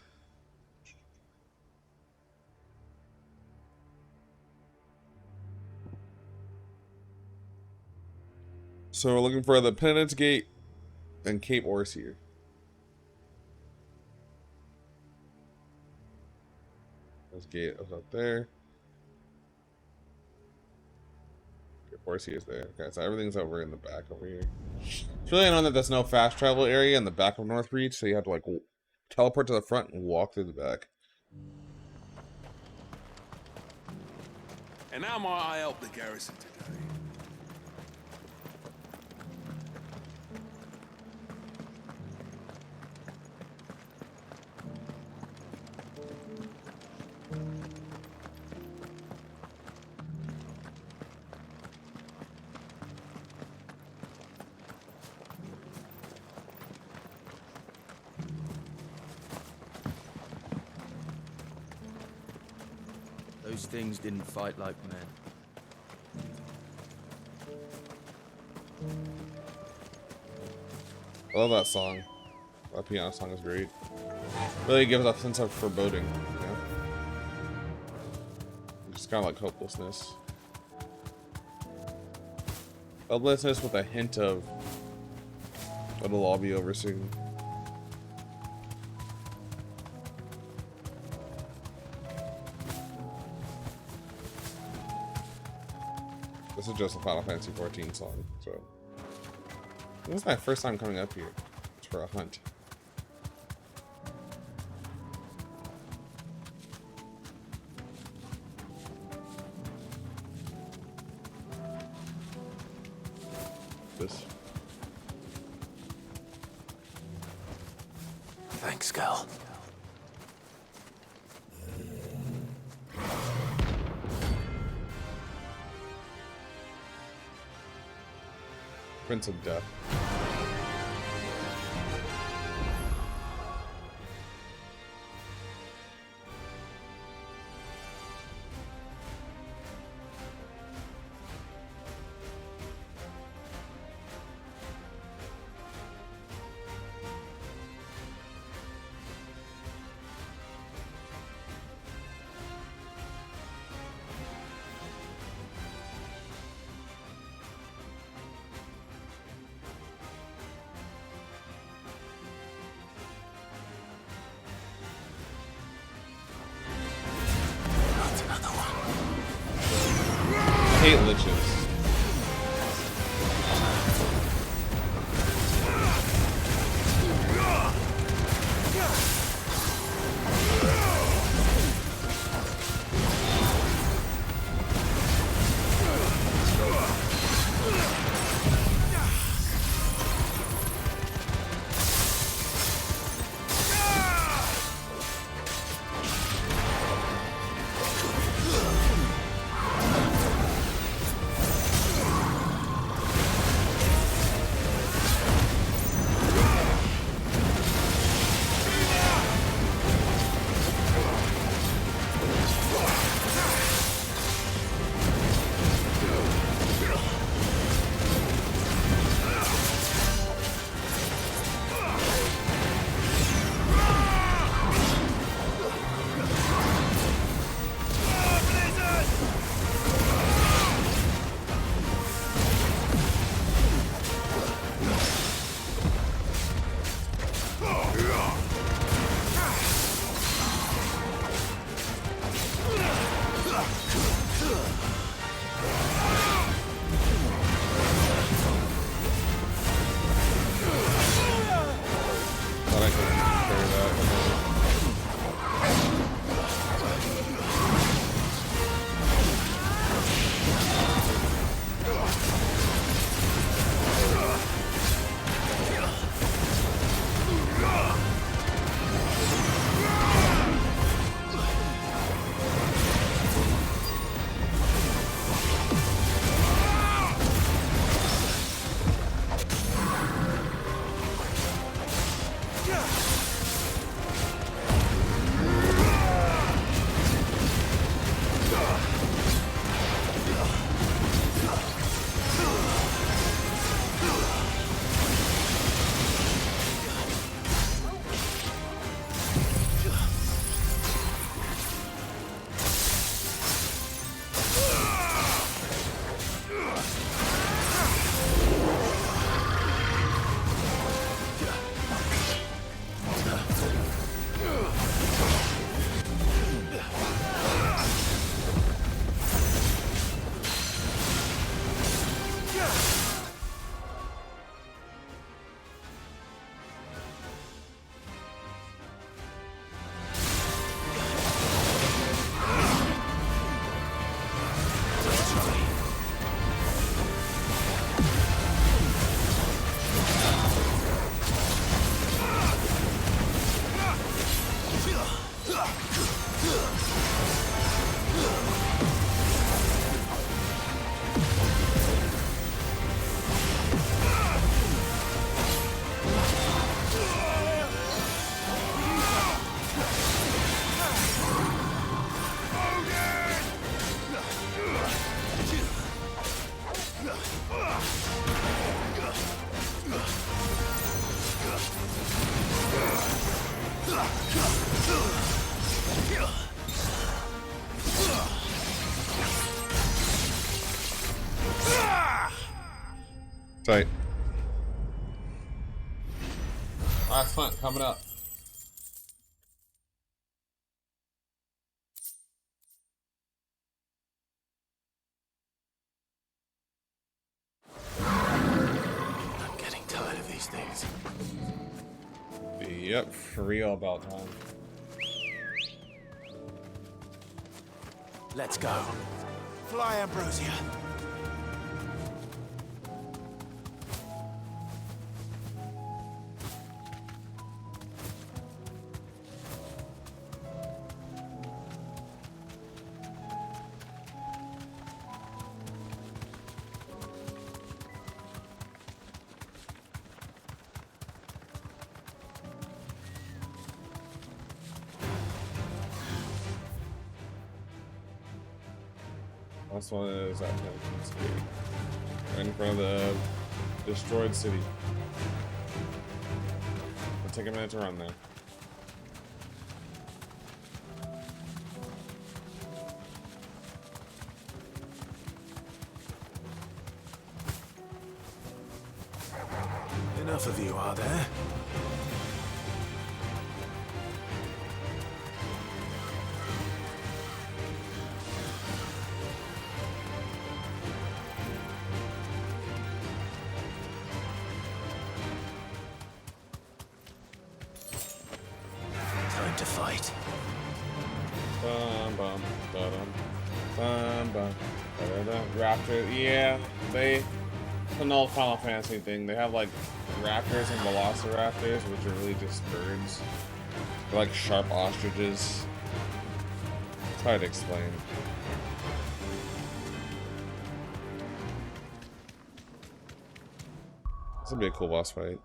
A: So we're looking for the Penance Gate and Cape Orsier. This gate is up there. Cape Orsier is there. Okay, so everything's over in the back over here. It's really annoying that there's no fast travel area in the back of North Reach, so you have to like teleport to the front and walk through the back.
E: And how might I help the garrison today?
H: Those things didn't fight like men.
A: I love that song. That piano song is great. Really gives a sense of foreboding, you know? Just kind of like hopelessness. Hopelessness with a hint of it'll all be over soon. This is just a Final Fantasy 14 song, so this is my first time coming up here. It's for a hunt. This.
B: Thanks, Gal.
A: Prince of Death. Hate liches. Tight. Last hunt coming up.
B: I'm getting tired of these things.
A: Yep, for real about time.
B: Let's go. Fly, Ambrosia.
A: Last one is at right in front of the destroyed city. It'll take a minute to run there.
B: Enough of you, are there? Time to fight.
A: Bum bum ba-dum. Bum bum ba-da-da. Raptor, yeah, they an old Final Fantasy thing. They have like raptors and velociraptors, which are really just birds. They're like sharp ostriches. It's hard to explain. This would be a cool boss fight.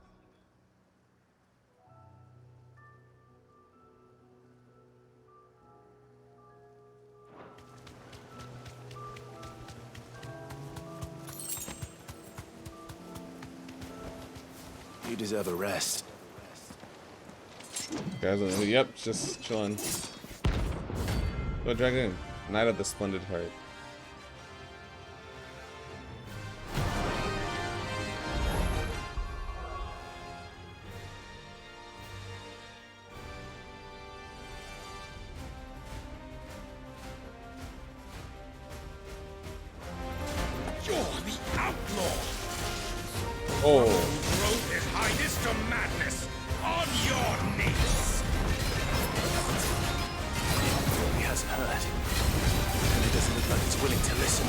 B: You deserve a rest.
A: Guys, yep, just chilling. Go Dragoon, Knight of the Splendid Heart.
I: You're the outlaw!
A: Oh.
I: Drove his highness to madness on your knees!
B: He hasn't heard. And it doesn't look like it's willing to listen.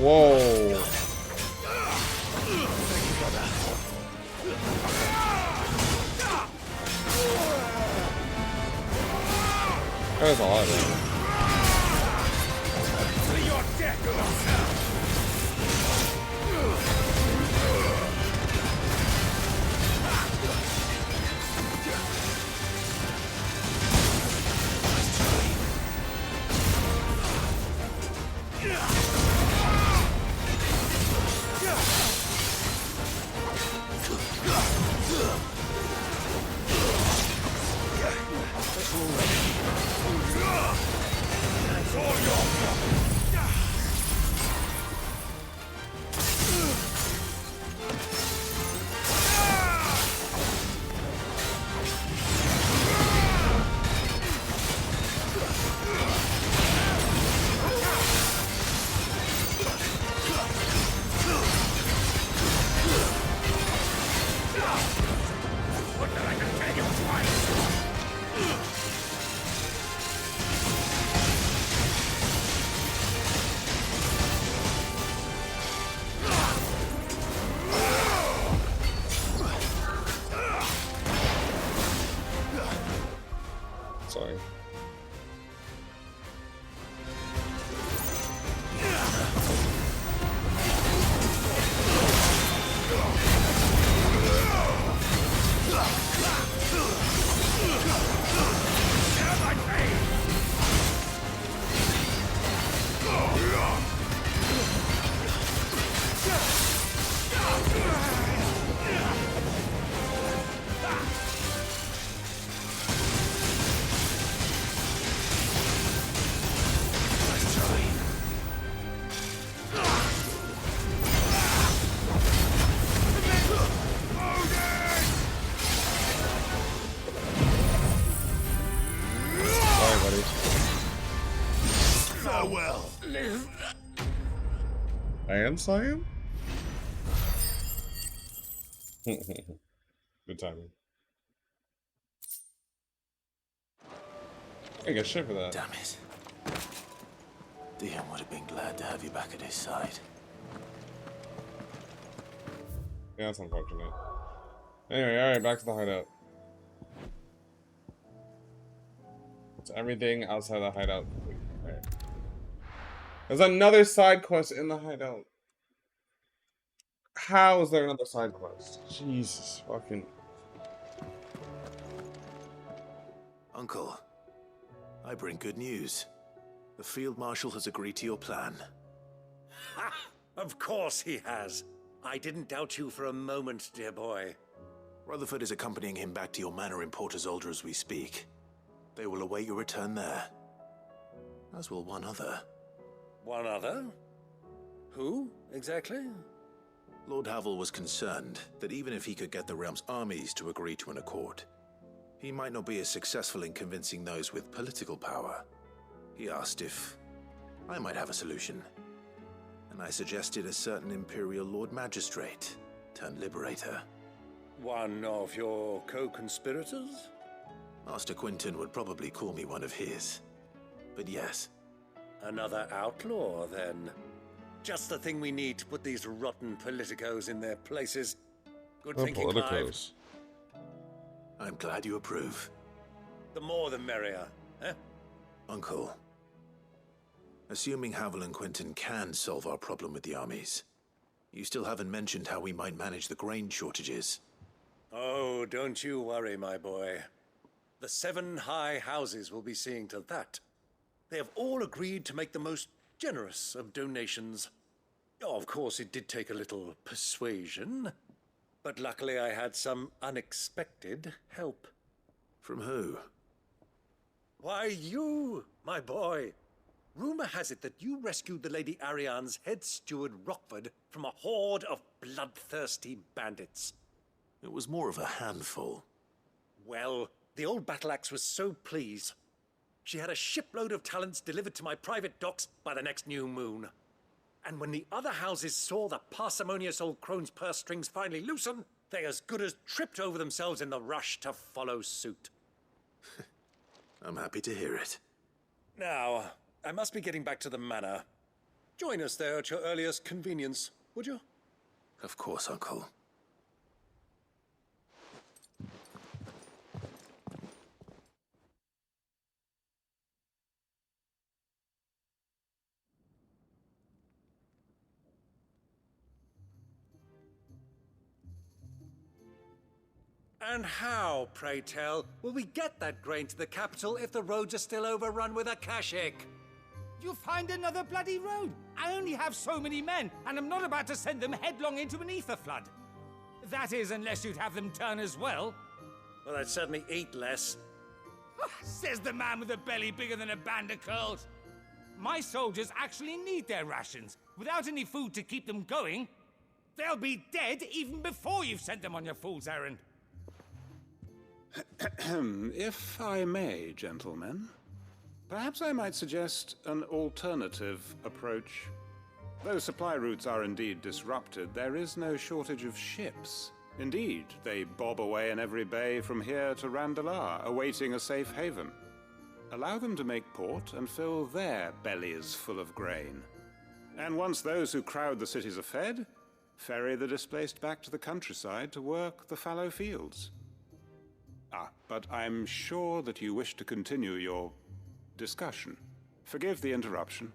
A: Whoa. That was a lot of damage.
I: To your death yourself!
A: Sorry.
E: Farewell.
A: I am Cyan? Good timing. I get shit for that.
B: Damn it. Dion would have been glad to have you back at his side.
A: Yeah, that's unfortunate. Anyway, alright, back to the hideout. It's everything outside the hideout. Alright. There's another side quest in the hideout. How is there another side quest? Jesus fucking.
B: Uncle, I bring good news. The Field Marshal has agreed to your plan.
I: Ha! Of course he has. I didn't doubt you for a moment, dear boy.
B: Rutherford is accompanying him back to your manor in Port Isolde as we speak. They will await your return there. As will one other.
I: One other? Who, exactly?
B: Lord Havel was concerned that even if he could get the realm's armies to agree to an accord, he might not be as successful in convincing those with political power. He asked if I might have a solution, and I suggested a certain Imperial Lord Magistrate turned Liberator.
I: One of your co-conspirators?
B: Master Quinton would probably call me one of his, but yes.
I: Another outlaw, then. Just the thing we need to put these rotten politicos in their places. Good thinking, Clive.
A: Politicos.
B: I'm glad you approve.
I: The more the merrier, eh?
B: Uncle, assuming Havel and Quinton can solve our problem with the armies, you still haven't mentioned how we might manage the grain shortages.
I: Oh, don't you worry, my boy. The 7 high houses will be seeing to that. They have all agreed to make the most generous of donations. Oh, of course, it did take a little persuasion, but luckily I had some unexpected help.
B: From who?
I: Why, you, my boy. Rumor has it that you rescued the Lady Ariane's head steward Rockford from a horde of bloodthirsty bandits.
B: It was more of a handful.
I: Well, the old battle axe was so pleased. She had a shipload of talents delivered to my private docks by the next new moon. And when the other houses saw the parsimonious old crone's purse strings finally loosen, they as good as tripped over themselves in the rush to follow suit.
B: I'm happy to hear it.
I: Now, I must be getting back to the manor. Join us there at your earliest convenience, would you?
B: Of course, Uncle.
I: And how, pray tell, will we get that grain to the capital if the roads are still overrun with Akashic?
F: You find another bloody road. I only have so many men, and I'm not about to send them headlong into an ether flood. That is, unless you'd have them turn as well.
I: Well, I'd certainly eat less.
F: Says the man with a belly bigger than a band of curls. My soldiers actually need their rations. Without any food to keep them going, they'll be dead even before you've sent them on your fool's errand.
J: If I may, gentlemen, perhaps I might suggest an alternative approach. Though supply routes are indeed disrupted, there is no shortage of ships. Indeed, they bob away in every bay from here to Randalar, awaiting a safe haven. Allow them to make port and fill their bellies full of grain. And once those who crowd the cities are fed, ferry the displaced back to the countryside to work the fallow fields. But I'm sure that you wish to continue your discussion. Forgive the interruption.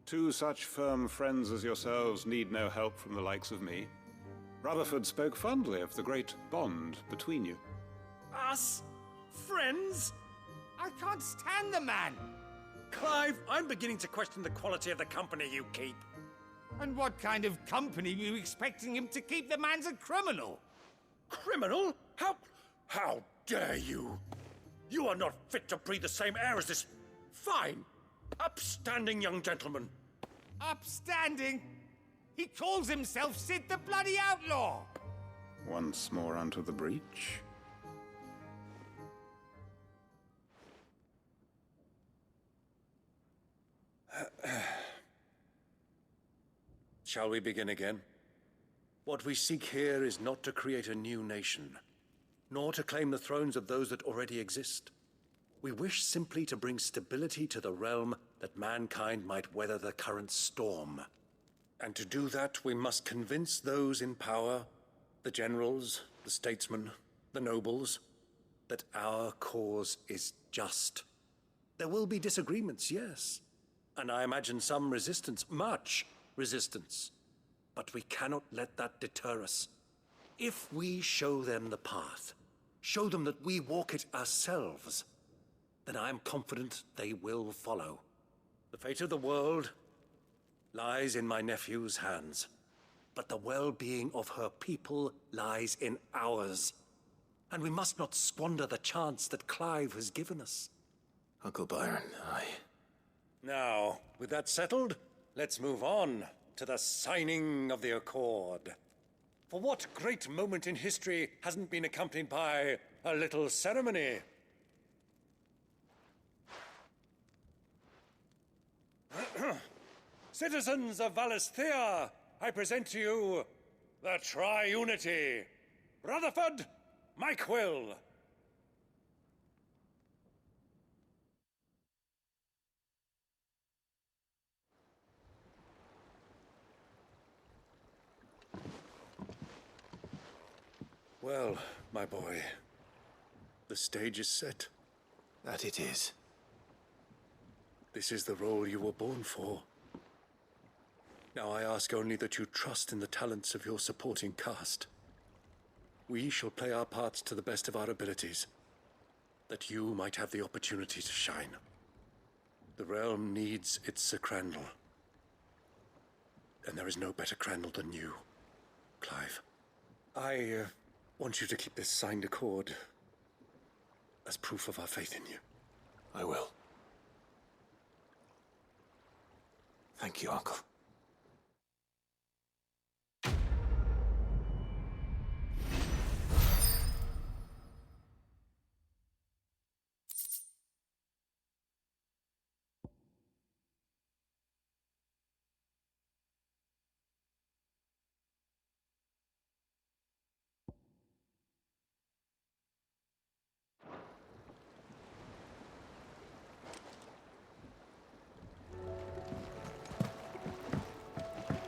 J: Two such firm friends as yourselves need no help from the likes of me. Rutherford spoke fondly of the great bond between you.
I: Us? Friends?
F: I can't stand the man!
I: Clive, I'm beginning to question the quality of the company you keep.
F: And what kind of company were you expecting him to keep? The man's a criminal!
I: Criminal? How dare you? You are not fit to breathe the same air as this fine, upstanding young gentleman.
F: Upstanding? He calls himself Sid the Bloody Outlaw!
J: Once more unto the breach.
I: Shall we begin again? What we seek here is not to create a new nation, nor to claim the thrones of those that already exist. We wish simply to bring stability to the realm that mankind might weather the current storm. And to do that, we must convince those in power, the generals, the statesmen, the nobles, that our cause is just. There will be disagreements, yes. And I imagine some resistance, much resistance. But we cannot let that deter us. If we show them the path, show them that we walk it ourselves, then I am confident they will follow. The fate of the world lies in my nephew's hands, but the well-being of her people lies in ours. And we must not squander the chance that Clive has given us.
B: Uncle Byron,
I: Now, with that settled, let's move on to the signing of the Accord. For what great moment in history hasn't been accompanied by a little ceremony? Citizens of Valisthea, I present to you the Triunity. Rutherford, Mike Will. Well, my boy, the stage is set.
B: that it is.
I: This is the role you were born for. Now I ask only that you trust in the talents of your supporting cast. We shall play our parts to the best of our abilities, that you might have the opportunity to shine. The realm needs its Sir Crandall. And there is no better Crandall than you, Clive. I want you to keep this signed accord as proof of our faith in you.
B: I will. Thank you, Uncle.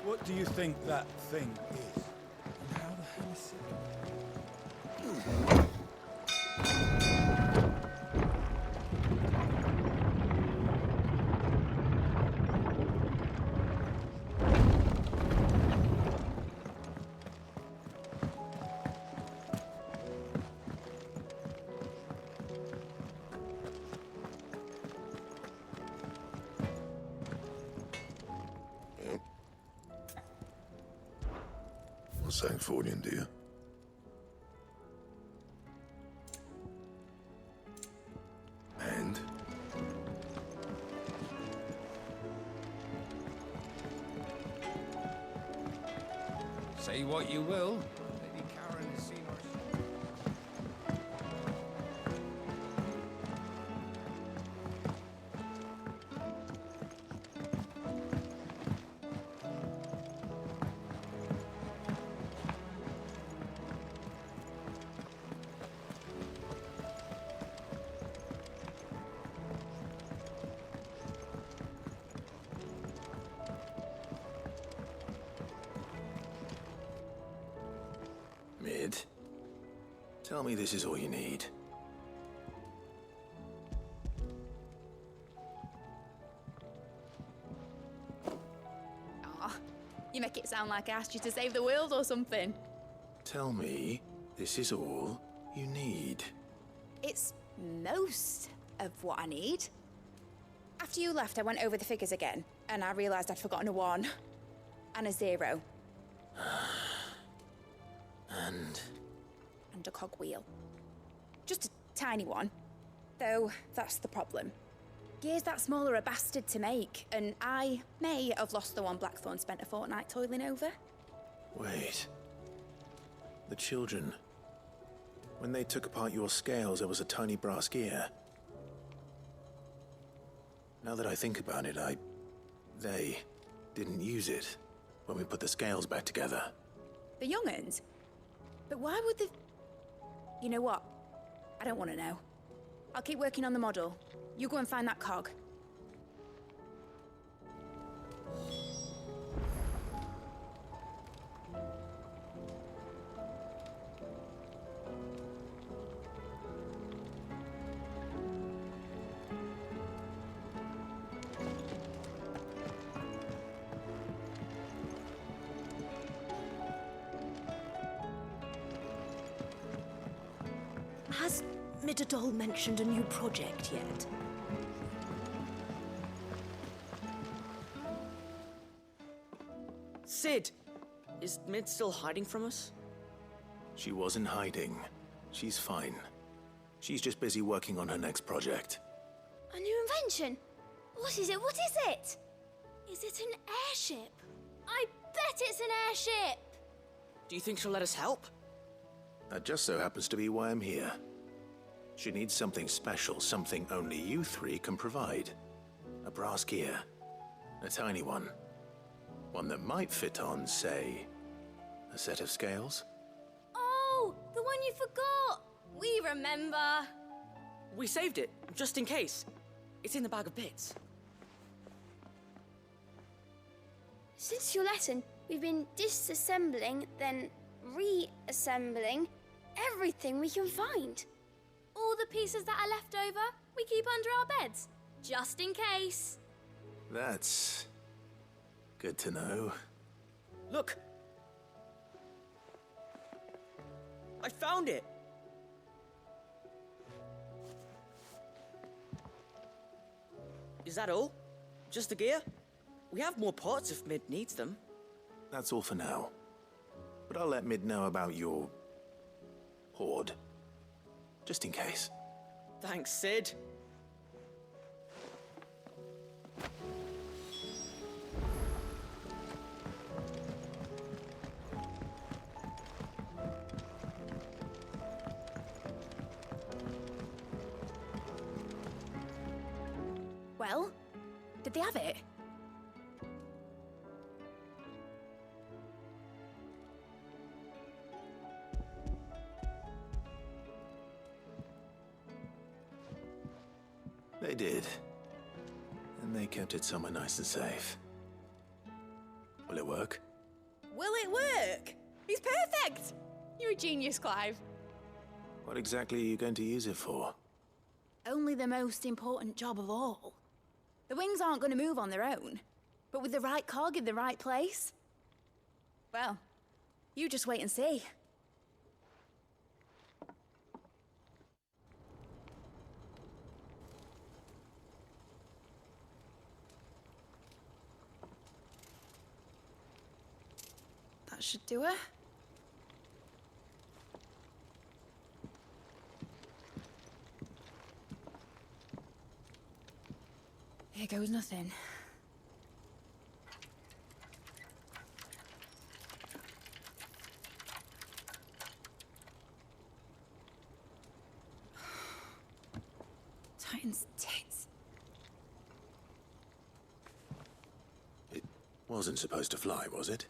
K: What do you think that thing is? And how the hell is it?
B: Sancfordian, do you? And?
F: Say what you will. Lady Karen has seen us.
B: Mid, tell me this is all you need.
L: You make it sound like I asked you to save the world or something.
B: Tell me, this is all you need.
L: It's most of what I need. After you left, I went over the figures again, and I realised I'd forgotten a 1 and a 0.
B: And
L: a cogwheel. Just a tiny one. Though, that's the problem. Gears that small are a bastard to make, and I may have lost the one Blackthorn spent a fortnight toiling over.
B: wait. The children. When they took apart your scales, there was a tiny brass gear. Now that I think about it, they didn't use it when we put the scales back together.
L: The young'uns? But why would the... You know what? I don't want to know. I'll keep working on the model. You go and find that cog.
M: Has Midadol mentioned a new project yet?
N: Sid! Is Mid still hiding from us?
B: She wasn't hiding. She's fine. She's just busy working on her next project.
D: A new invention? What is it? What is it? Is it an airship? I bet it's an airship!
N: Do you think she'll let us help?
B: That just so happens to be why I'm here. She needs something special, something only you three can provide. A brass gear. A tiny one. One that might fit on, say, a set of scales?
D: Oh, the one you forgot! We remember!
N: We saved it, just in case. It's in the bag of bits.
D: Since your lesson, we've been disassembling, then reassembling everything we can find. All the pieces that are left over, we keep under our beds, just in case.
B: That's good to know.
N: Look! I found it! Is that all? Just the gear? We have more parts if Mid needs them.
B: That's all for now. But I'll let Mid know about your hoard. Just in case.
N: Thanks, Sid.
L: Well, did they have it?
B: They did. And they kept it somewhere nice and safe. Will it work?
L: Will it work? He's perfect! You're a genius, Clive.
B: What exactly are you going to use it for?
L: Only the most important job of all. The wings aren't going to move on their own, but with the right cog in the right place, well, you just wait and see. That should do it. Here goes nothing. Titan's tits.
B: It wasn't supposed to fly, was it?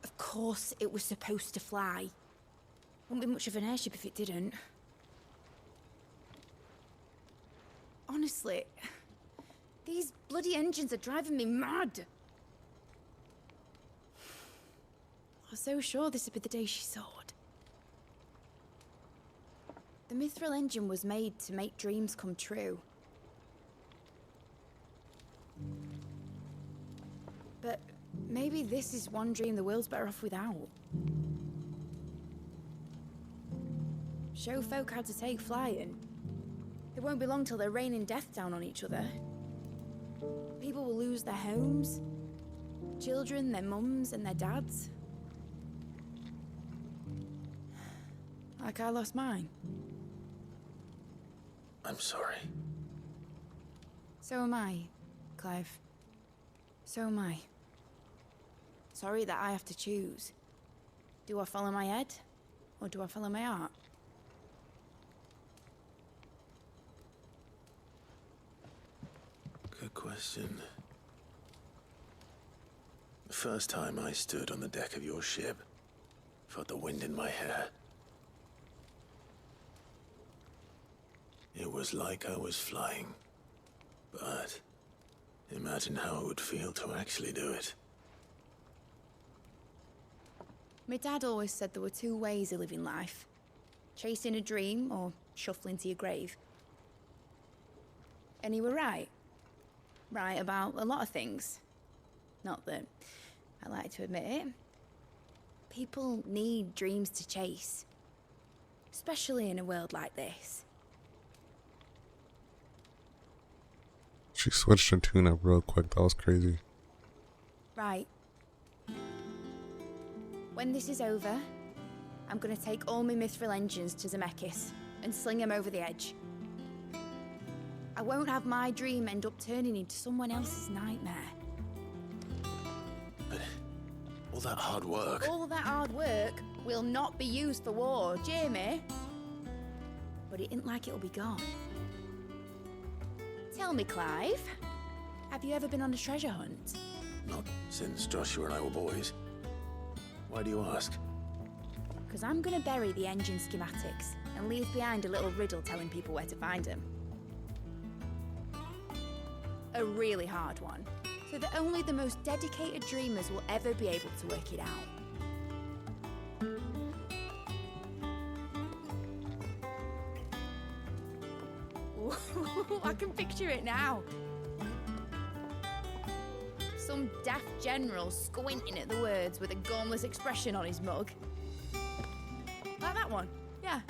L: Of course it was supposed to fly. Wouldn't be much of an airship if it didn't. Honestly, these bloody engines are driving me mad. I was so sure this would be the day she soared. The Mithril engine was made to make dreams come true. But maybe this is one dream the world's better off without. Show folk how to take flight, and it won't be long till they're raining death down on each other. People will lose their homes, children, their mums and their dads. Like I lost mine.
B: I'm sorry.
L: So am I, Clive. So am I. Sorry that I have to choose. Do I follow my head, or do I follow my heart?
B: Good question. The first time I stood on the deck of your ship, felt the wind in my hair. It was like I was flying. But imagine how it would feel to actually do it.
L: My dad always said there were two ways of living life. Chasing a dream or shuffling to your grave. And he were right. Right about a lot of things. Not that I like to admit it. People need dreams to chase. Especially in a world like this.
A: She switched her tune up real quick. That was crazy.
L: Right. When this is over, I'm gonna take all my mithril engines to Zemeckis and sling them over the edge. I won't have my dream end up turning into someone else's nightmare.
B: But all that hard work...
L: All that hard work will not be used for war, Jamie. But it ain't like it'll be gone. Tell me, Clive, have you ever been on a treasure hunt?
B: Not since Joshua and I were boys. Why do you ask?
L: Because I'm gonna bury the engine schematics and leave behind a little riddle telling people where to find them. A really hard one, so that only the most dedicated dreamers will ever be able to work it out. I can picture it now. Some daft general squinting at the words with a gormless expression on his mug. Like that one, yeah.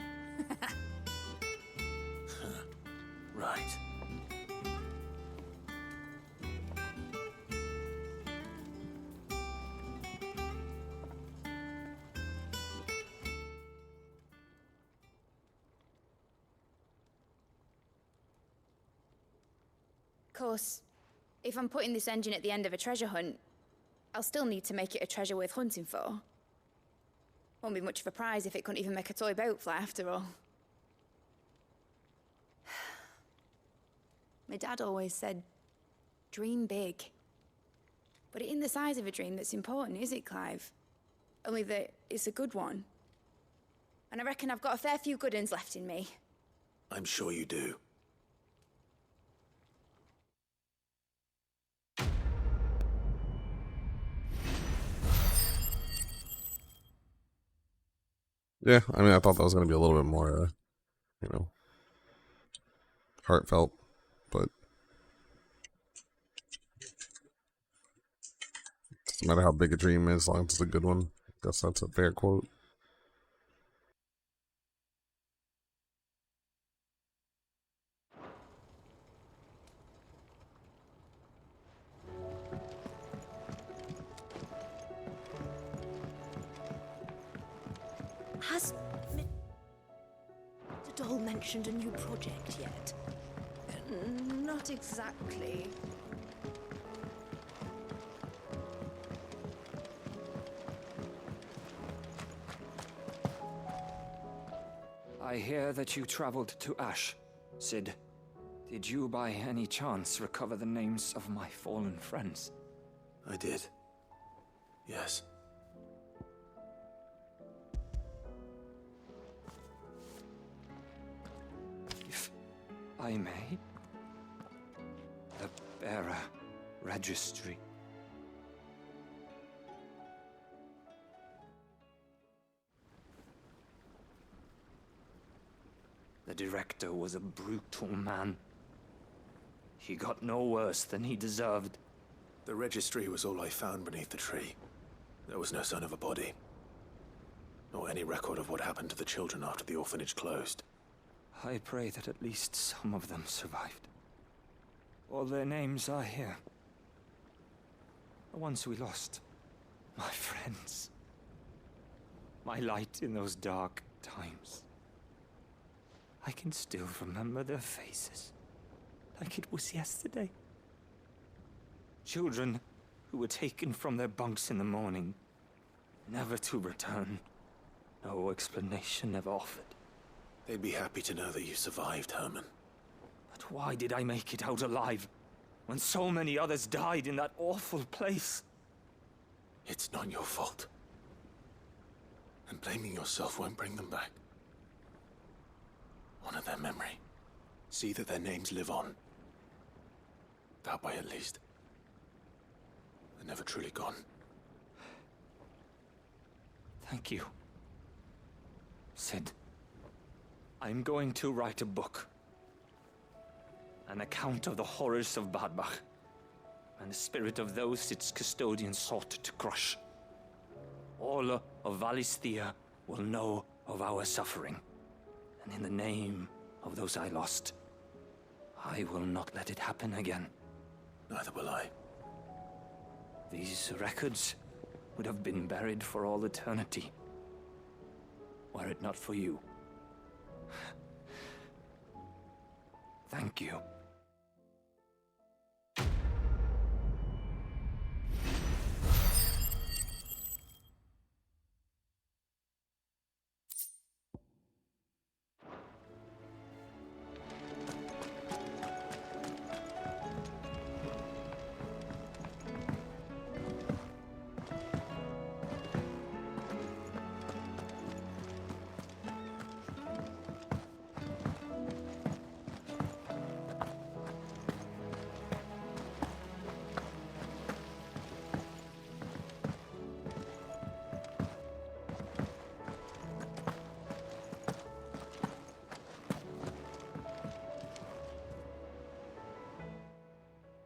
B: Right.
L: Of course, if I'm putting this engine at the end of a treasure hunt, I'll still need to make it a treasure worth hunting for. Won't be much of a prize if it couldn't even make a toy boat fly after all. My dad always said, dream big. But it ain't the size of a dream that's important, is it, Clive? Only that it's a good one. And I reckon I've got a fair few good uns left in me.
B: I'm sure you do.
A: Yeah, I mean, I thought that was going to be a little bit more, you know, heartfelt, but doesn't matter how big a dream is, as long as it's a good one. I guess that's a fair quote.
M: Has Mr. Doll mentioned a new project yet?
O: Not exactly.
P: I hear that you traveled to Ash, Sid. Did you by any chance recover the names of my fallen friends?
B: I did. Yes.
P: If I may? The bearer registry. The director was a brutal man. He got no worse than he deserved.
B: The registry was all I found beneath the tree. There was no sign of a body, nor any record of what happened to the children after the orphanage closed.
P: I pray that at least some of them survived. All their names are here. The ones we lost. My friends. My light in those dark times. I can still remember their faces, like it was yesterday. Children who were taken from their bunks in the morning, never to return. No explanation ever offered.
B: They'd be happy to know that you survived, Herman.
P: But why did I make it out alive, when so many others died in that awful place?
B: It's not your fault. And blaming yourself won't bring them back. Honor their memory. See that their names live on. That way, at least. They're never truly gone.
P: Thank you. Sid, I'm going to write a book. An account of the horrors of Badbach, and the spirit of those its custodians sought to crush. All of Valisthea will know of our suffering, and in the name of those I lost, I will not let it happen again.
B: Neither will I.
P: These records would have been buried for all eternity, were it not for you. Thank you.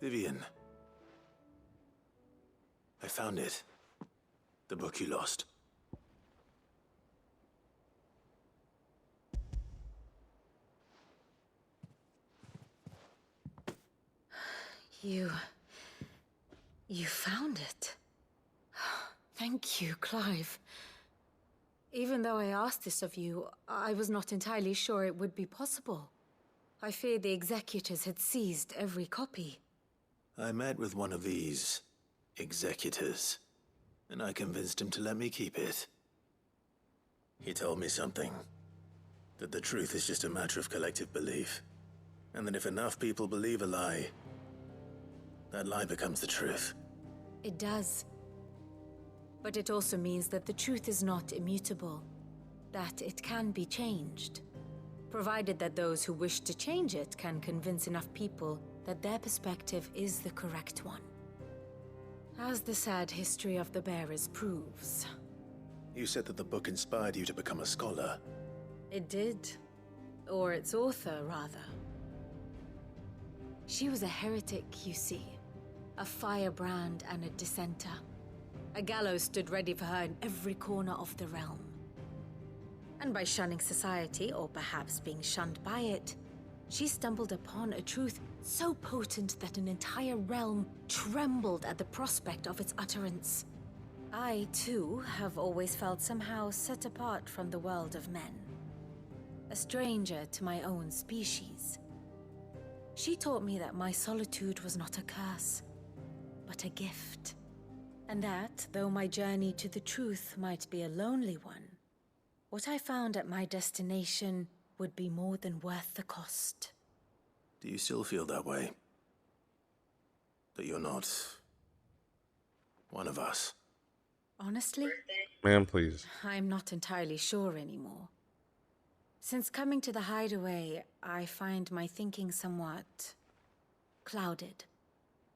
B: Vivian. I found it. The book you lost.
Q: You found it. Thank you, Clive. Even though I asked this of you, I was not entirely sure it would be possible. I feared the executors had seized every copy.
B: I met with one of these executors, and I convinced him to let me keep it. He told me something. That the truth is just a matter of collective belief. And that if enough people believe a lie, that lie becomes the truth.
Q: It does. But it also means that the truth is not immutable. That it can be changed. Provided that those who wish to change it can convince enough people that their perspective is the correct one. As the sad history of the bearers proves.
B: You said that the book inspired you to become a scholar.
Q: It did. Or its author, rather. She was a heretic, you see. A firebrand and a dissenter. A gallows stood ready for her in every corner of the realm. And by shunning society, or perhaps being shunned by it, she stumbled upon a truth so potent that an entire realm trembled at the prospect of its utterance. I, too, have always felt somehow set apart from the world of men. A stranger to my own species. She taught me that my solitude was not a curse, but a gift. And that, though my journey to the truth might be a lonely one, what I found at my destination would be more than worth the cost.
B: Do you still feel that way? That you're not one of us?
Q: Honestly,
A: Ma'am, please.
Q: I'm not entirely sure anymore. Since coming to the hideaway, I find my thinking somewhat clouded.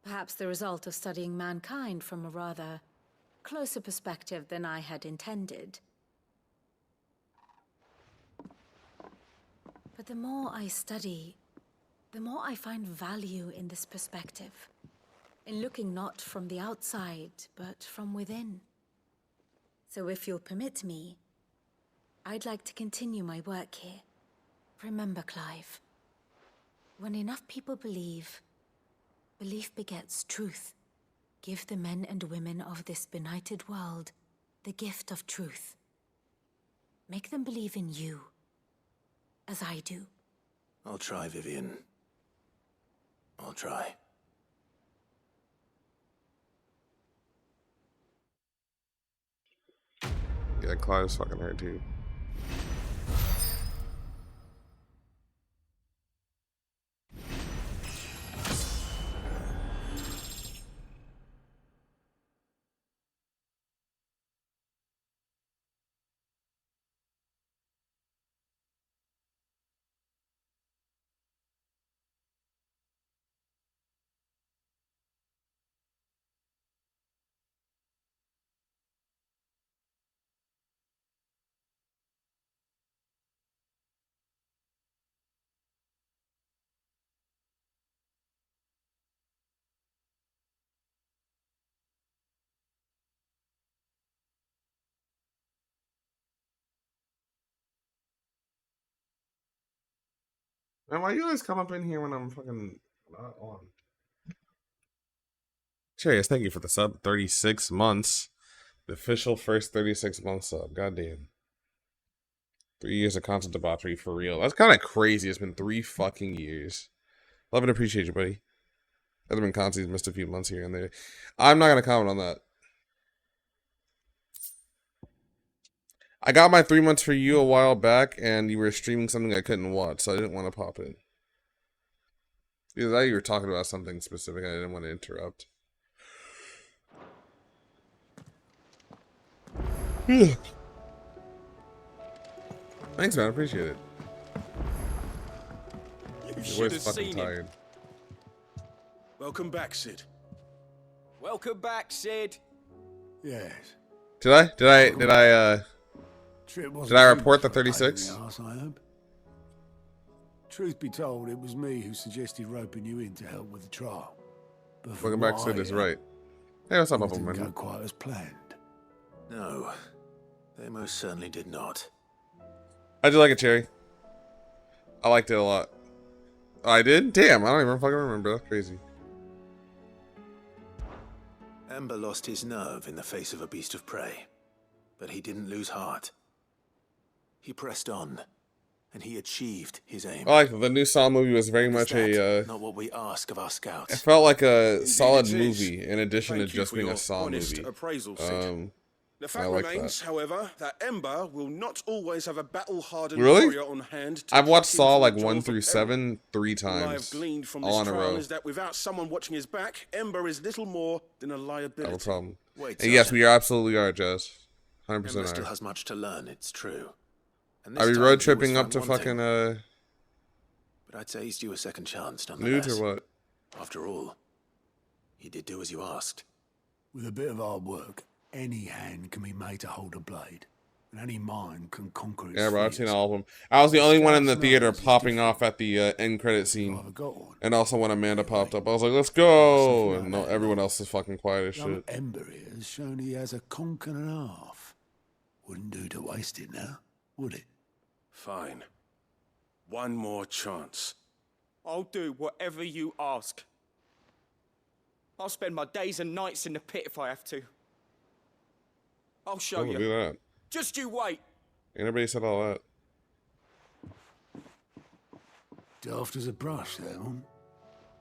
Q: Perhaps the result of studying mankind from a rather closer perspective than I had intended. But the more I study, the more I find value in this perspective. in looking not from the outside, but from within. So if you'll permit me, I'd like to continue my work here. Remember, Clive, when enough people believe, belief begets truth. Give the men and women of this benighted world the gift of truth. Make them believe in you, as I do.
B: I'll try, Vivian. I'll try.
A: Yeah, Clive's fucking hurt too. Man, why you always come up in here when I'm fucking not on? Cheers, thank you for the sub. 36 months. The official first 36 month sub. Goddamn. 3 years of constant debauchery for real. That's kind of crazy. It's been 3 fucking years. Love and appreciate you, buddy. Other been constantly missed a few months here and there. I'm not going to comment on that. I got my 3 months for you a while back, and you were streaming something I couldn't watch, so I didn't want to pop in. Either that or you were talking about something specific I didn't want to interrupt. Thanks, man. I appreciate it.
E: You
A: Your voice fucking
E: seen
A: tired.
E: Welcome back, Sid.
R: Welcome back, Sid.
K: Yes.
A: Did I report the 36?
K: I hope. Truth be told, it was me who suggested roping you in to help with the trial. But
A: Welcome back, Sid is right. Hey, what's up, Apple
K: didn't go
A: Man?
K: quite as planned.
B: No, they most certainly did not.
A: I do like it, Cherry. I liked it a lot. Oh, I did? Damn, I don't even fucking remember. That's crazy.
B: Ember lost his nerve in the face of a beast of prey, but he didn't lose heart. He pressed on, and he achieved his aim.
A: I like it. The new Saw movie was very much a.
B: Not what we ask of our scouts.
A: It felt like a
E: Indeed
A: solid
E: it is.
A: movie in addition
E: Thank
A: to
E: you
A: just
E: for
A: being
E: your
A: a Saw
E: honest
A: movie.
E: appraisal, Sid. The fact
A: I like
E: remains,
A: that.
E: however, that Ember will not always have a battle-hardened
A: Really?
E: warrior on hand to
A: I've watched
E: keep him
A: Saw
E: from
A: like
E: the
A: 1
E: jaws
A: through
E: of
A: 7 3
E: peril. What I have
A: times,
E: gleaned from
A: all
E: this
A: in a
E: trial
A: row.
E: is that without someone watching his back, Ember is little more than a liability.
A: No problem.
B: Wait,
A: And yes, we absolutely are, Jess. 100%
B: Ember still
A: are.
B: has much to learn, it's true. And
A: Are
B: this
A: we
B: time
A: road
B: he was
A: tripping up
B: found
A: to
B: wanting.
A: fucking
B: But I'd say he's due a second chance,
A: nudes
B: nonetheless.
A: or what?
B: After all, he did do as you asked.
K: With a bit of hard work, any hand can be made to hold a blade, and any mind can conquer its
A: Yeah, bro, I've
K: fears.
A: seen all of them. I was the only one in the
K: Scouts
A: theater
K: knows it's
A: popping off at the end credit scene.
K: I've got one.
A: And also when Amanda popped up, I was like, let's go! And no, everyone else is fucking quiet as
K: Young
A: shit.
K: Ember here has shown he has a conk and a half. Wouldn't do to waste it now, would it?
E: Fine. One more chance.
R: I'll do whatever you ask. I'll spend my days and nights in the pit if I have to. I'll show
A: Oh,
R: you.
A: do that.
R: Just you wait.
A: Anybody said all that?
K: Daft as a brush, that one.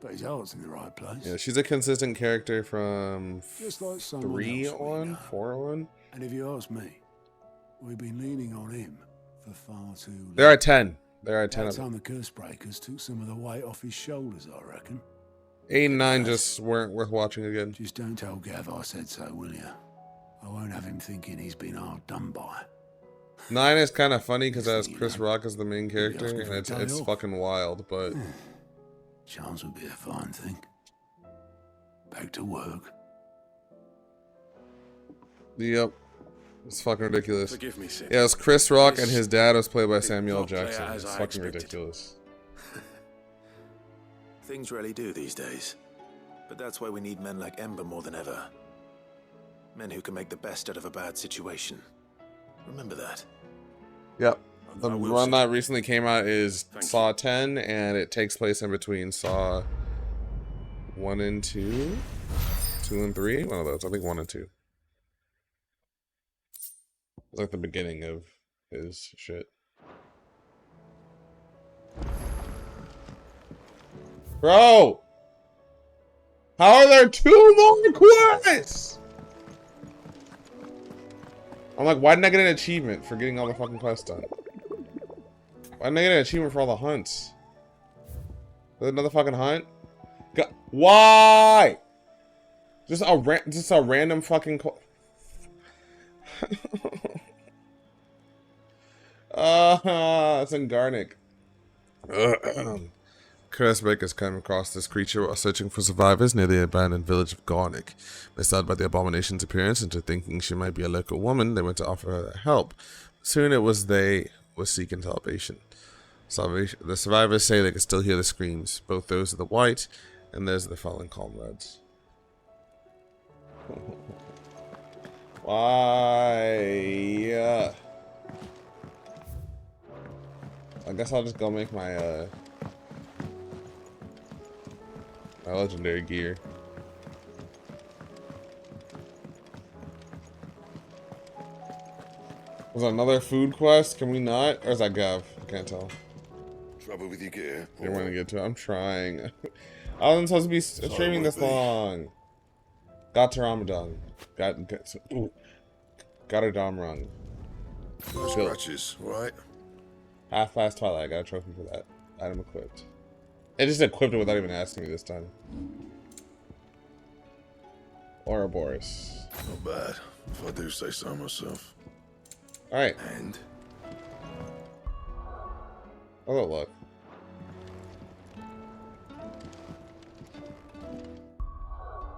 K: But his heart's in the right place.
A: Yeah, she's a consistent character from
K: Just like someone
A: 3
K: else we
A: on,
K: know.
A: 4 on.
K: And if you ask me, we've been leaning on him for far too long.
A: There are 10. There are 10
K: That
A: of them.
K: time the curse breakers took some of the weight off his shoulders, I reckon.
A: 8 and 9 just weren't worth watching again.
K: Just don't tell Gav I said so, will you? I won't have him thinking he's been hard done by.
A: 9 is kind of funny because it has Chris Rock as the main character,
K: asking
A: and
K: for a
A: it's
K: day off.
A: fucking wild, but...
K: Chance would be a fine thing. Back to work.
A: Yep. It's fucking ridiculous.
E: Forgive me, Sid.
A: Yeah, it's Chris Rock, and
E: This
A: his dad was played by
E: did
A: Samuel
E: not play
A: Jackson.
E: out as
A: It's
E: I
A: fucking
E: expected.
A: ridiculous.
B: Things really do these days. But that's why we need men like Ember more than ever. Men who can make the best out of a bad situation. Remember that.
A: Yep. The run that recently came out is Saw 10, and it takes place in between Saw 1 and 2. 2 and 3? One of those. I think 1 and 2. It's like the beginning of his shit. Bro! How are there 2 more quests? I'm like, why didn't I get an achievement for getting all the fucking quests done? Why didn't I get an achievement for all the hunts? Is another fucking hunt? Why? Just a random fucking it's in Garnic. Curse Makers came across this creature while searching for survivors near the abandoned village of Garnic. Misled by the abomination's appearance into thinking she might be a local woman, they went to offer her help. Soon it was they were seeking salvation. The survivors say they can still hear the screams, both those of the white and those of the fallen comrades. Why? I guess I'll just go make my my legendary gear. Was that another food quest? Can we not? Or is that Gav? I can't tell.
S: Trouble with your gear?
A: You want to get to it? I'm trying. I wasn't supposed to be streaming this long. Got to Ramadan. Got a Dom rung.
S: No scratches, right?
A: Half past twilight. I got a trophy for that. Item equipped. It just equipped it without even asking me this time. Ouroboros.
S: Not bad, if I do say so myself.
A: Alright.
S: And?
A: Oh, look.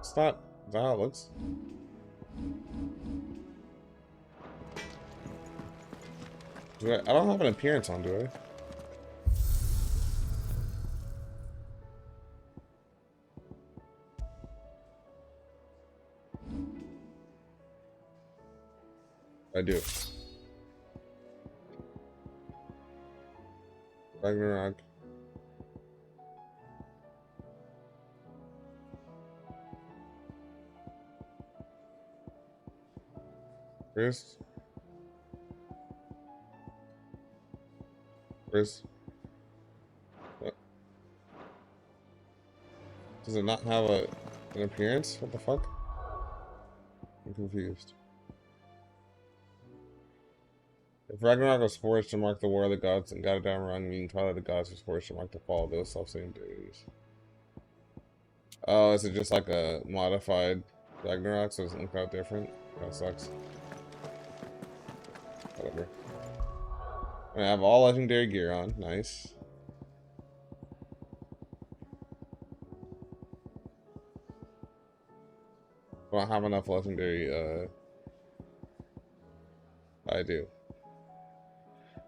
A: Stop. Is that how it looks? I don't have an appearance on, do I? I do. Ragnarok. Chris? What? Does it not have an appearance? What the fuck? I'm confused. If Ragnarok was forged to mark the War of the Gods and got it down wrong, meaning Twilight of the Gods was forged to mark the fall of those self-same days. Oh, is it just like a modified Ragnarok, so it doesn't look that different? That sucks. Whatever. I have all legendary gear on. Nice. I don't have enough legendary, I do.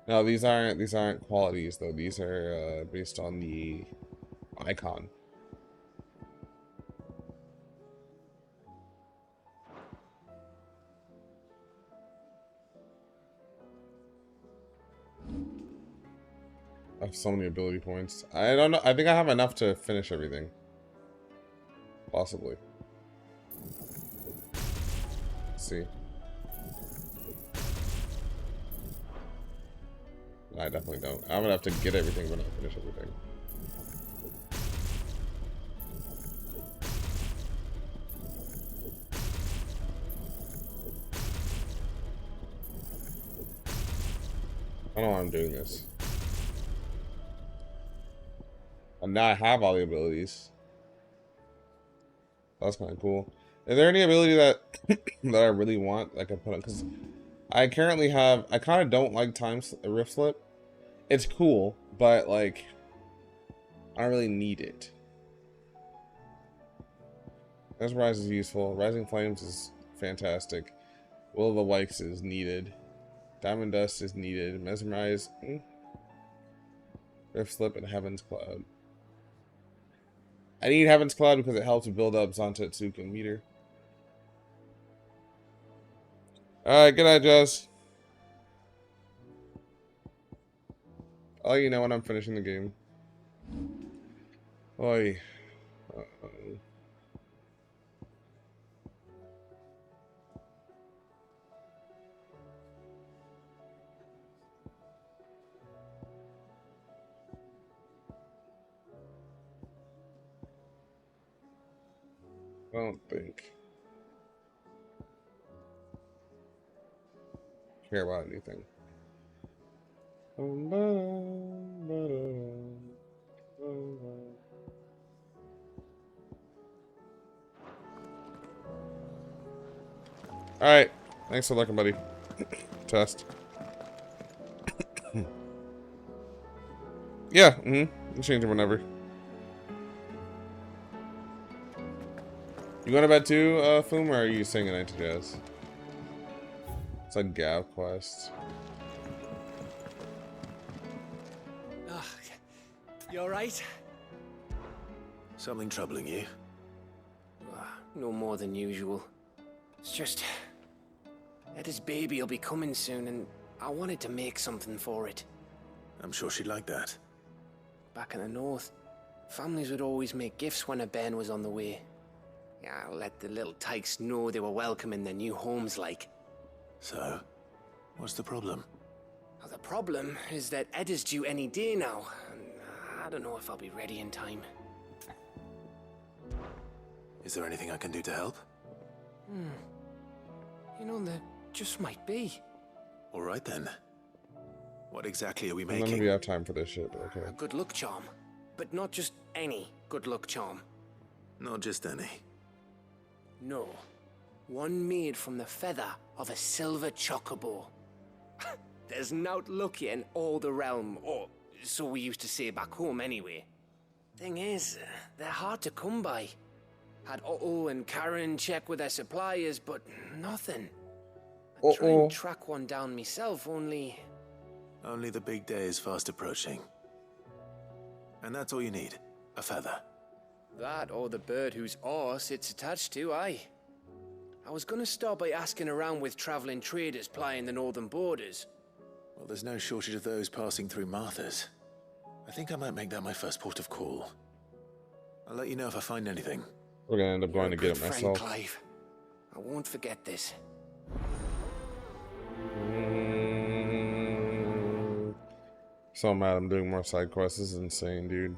A: No, these aren't qualities though. These are based on the icon. I have so many ability points. I don't know. I think I have enough to finish everything. Possibly. Let's see. I definitely don't. I'm gonna have to get everything but not finish everything. I don't know why I'm doing this. And now I have all the abilities. That's kind of cool. Is there any ability that that I really want I can put on? Because I currently have. I kind of don't like Rift Slip. It's cool, but like I don't really need it. Mesmerize is useful. Rising Flames is fantastic. Will of the Wikes is needed. Diamond Dust is needed. Mesmerize. Rift Slip and Heaven's Cloud. I need Heaven's Cloud because it helps build up Zantetsuki meter. Alright, good night, Jess. I'll let you know when I'm finishing the game. Oi. I don't care about anything. Alright. Thanks for looking, buddy. Test. Yeah, you can change it whenever. You going to bed too, Foom, or are you singing it to Jazz? It's a Gav quest.
T: You alright?
B: Something troubling you?
T: No more than usual. It's just... Eda's baby will be coming soon, and I wanted to make something for it.
B: I'm sure she'd like that.
T: Back in the north, families would always make gifts when a bairn was on the way. Yeah, I'll let the little tykes know they were welcome in their new homes, like.
B: So, what's the problem?
T: Well, the problem is that Eda's due any day now, and I don't know if I'll be ready in time.
B: Is there anything I can do to help?
T: You know, there just might be.
B: All right then. What exactly are we
A: None
B: making?
A: of you have time for this shit, but okay.
T: A good luck charm. But not just any good luck charm.
B: Not just any.
T: No. One made from the feather of a silver chocobo. There's naught luckier in all the realm, or so we used to say back home anyway. Thing is, they're hard to come by. Had Otto and Karen check with their suppliers, but nothing. I try and track one down myself, only...
B: Only the big day is fast approaching. And that's all you need. A feather.
T: That or the bird whose arse it's attached to, aye. I was gonna start by asking around with traveling traders plying the northern borders.
B: Well, there's no shortage of those passing through Martha's. I think I might make that my first port of call. I'll let you know if I find anything.
A: We're gonna end up going to get it
T: Friend
A: myself.
T: Clive. I won't forget this.
A: So mad I'm doing more side quests. This is insane, dude.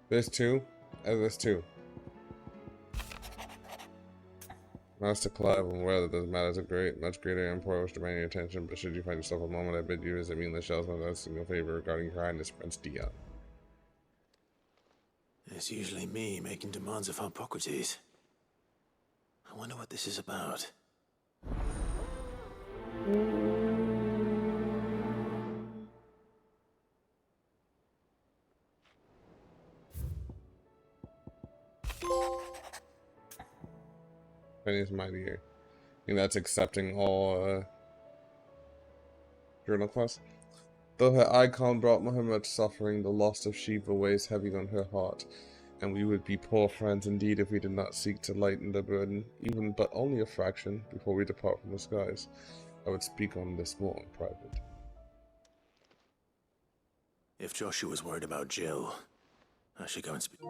A: This too? This too. Master Clive, I'm aware that those matters are great, much greater import which demand your attention, but should you find yourself a moment I bid you visit me in the shells, not asking a favor regarding your highness, Prince Dion.
B: It's usually me making demands of Hippocrates. I wonder what this is about.
A: Penny's mighty here. I think that's accepting all journal quests. Though her icon brought Muhammad suffering, the loss of Shiva weighs heavy on her heart, and we would be poor friends indeed if we did not seek to lighten the burden, even but only a fraction, before we depart from the skies. I would speak on this more in private.
B: If Joshua was worried about Jill, I should go and speak.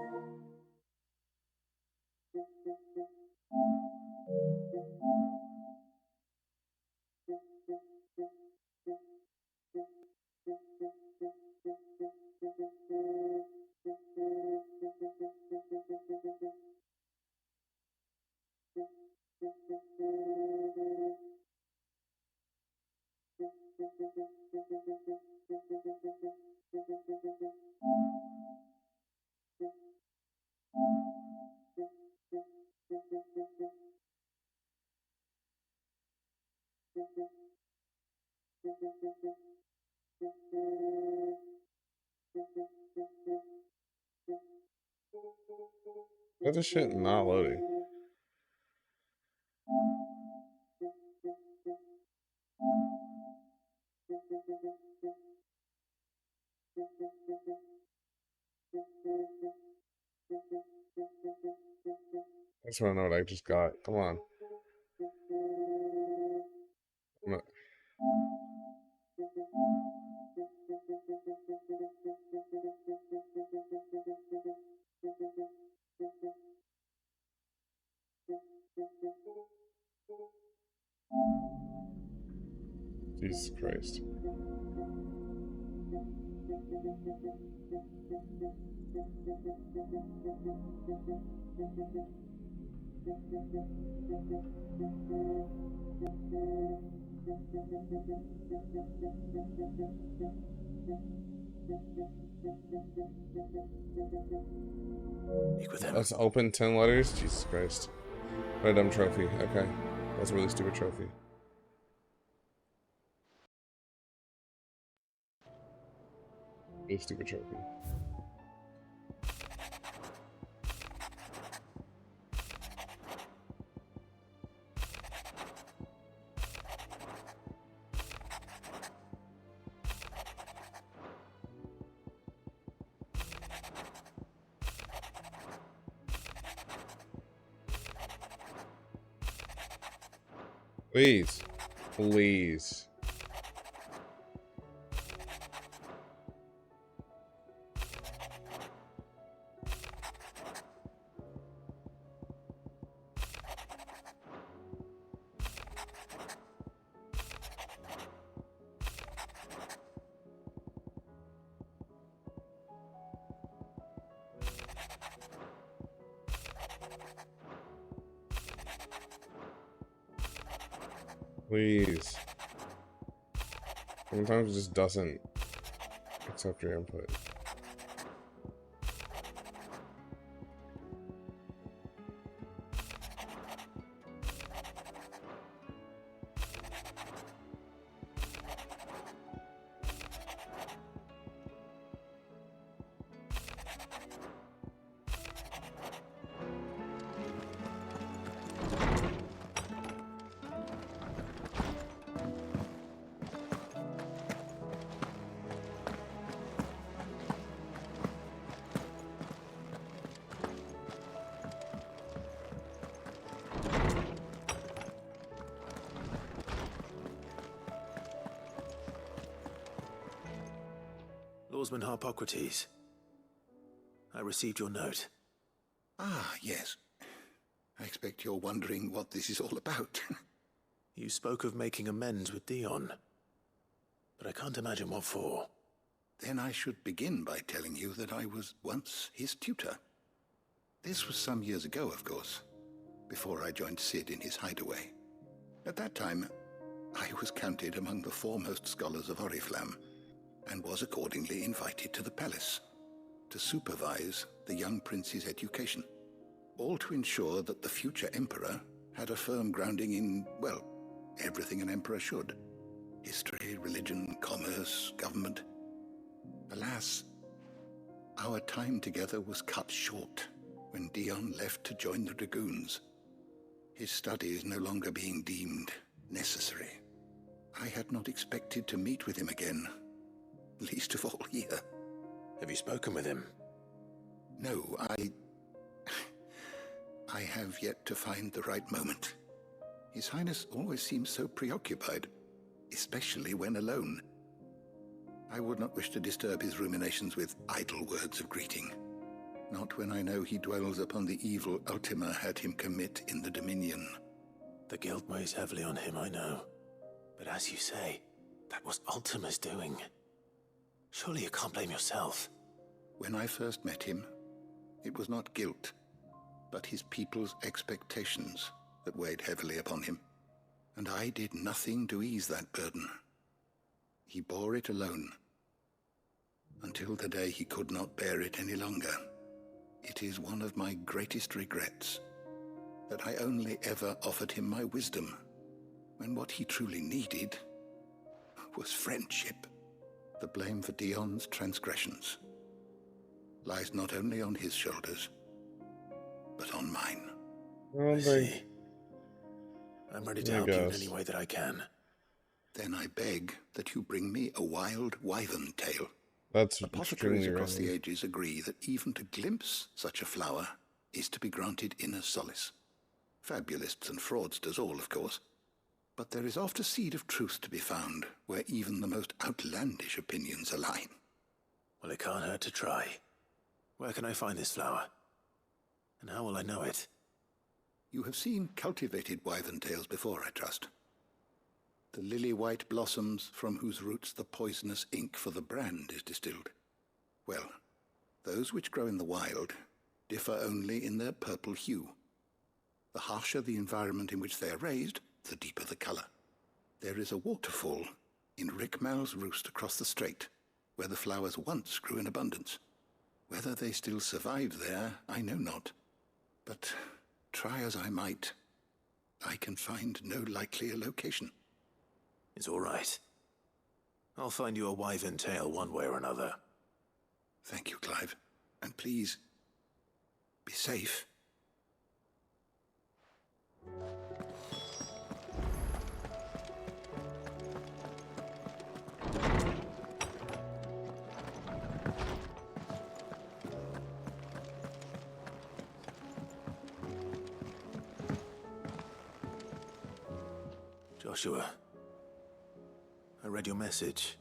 A: Why is this shit not loading? I just want to know what I just got. Come on. Jesus Christ. Let's open 10 letters? Jesus Christ. What a dumb trophy. Okay. That's a really stupid trophy. Really stupid trophy. Please. Please. Please. Sometimes it just doesn't accept your input.
B: Lawsman Harpocrates, I received your note.
U: Ah, yes. I expect you're wondering what this is all about.
B: You spoke of making amends with Dion, but I can't imagine what for.
U: Then I should begin by telling you that I was once his tutor. This was some years ago, of course, before I joined Sid in his hideaway. At that time, I was counted among the foremost scholars of Oriflamme, and was accordingly invited to the palace to supervise the young prince's education, all to ensure that the future emperor had a firm grounding in, well, everything an emperor should. History, religion, commerce, government. Alas, our time together was cut short when Dion left to join the Dragoons, his studies no longer being deemed necessary. I had not expected to meet with him again, least of all here.
B: Have you spoken with him?
U: No, I have yet to find the right moment. His Highness always seems so preoccupied, especially when alone. I would not wish to disturb his ruminations with idle words of greeting, not when I know he dwells upon the evil Ultima had him commit in the Dominion.
B: The guilt weighs heavily on him, I know. But as you say, that was Ultima's doing. Surely you can't blame yourself.
U: When I first met him, it was not guilt, but his people's expectations that weighed heavily upon him. And I did nothing to ease that burden. He bore it alone, until the day he could not bear it any longer. It is one of my greatest regrets that I only ever offered him my wisdom, when what he truly needed was friendship. The blame for Dion's transgressions lies not only on his shoulders, but on mine.
A: I
B: see. I'm ready to help you in any way that I can.
U: Then I beg that you bring me a wild wyvern tail.
A: That's
U: Apothecaries
A: extremely
U: across the
A: random.
U: ages agree that even to glimpse such a flower is to be granted inner solace. Fabulists and fraudsters all, of course. But there is oft a seed of truth to be found where even the most outlandish opinions align.
B: Well, it can't hurt to try. Where can I find this flower? And how will I know it?
U: You have seen cultivated wyvern tails before, I trust. The lily-white blossoms from whose roots the poisonous ink for the brand is distilled. Well, those which grow in the wild differ only in their purple hue. The harsher the environment in which they are raised, the deeper the color. There is a waterfall in Rickmal's roost across the strait, where the flowers once grew in abundance. Whether they still survive there, I know not. But try as I might, I can find no likelier location.
B: It's all right. I'll find you a wyvern tail one way or another.
U: Thank you, Clive. And please, be safe.
B: Joshua, I read your message.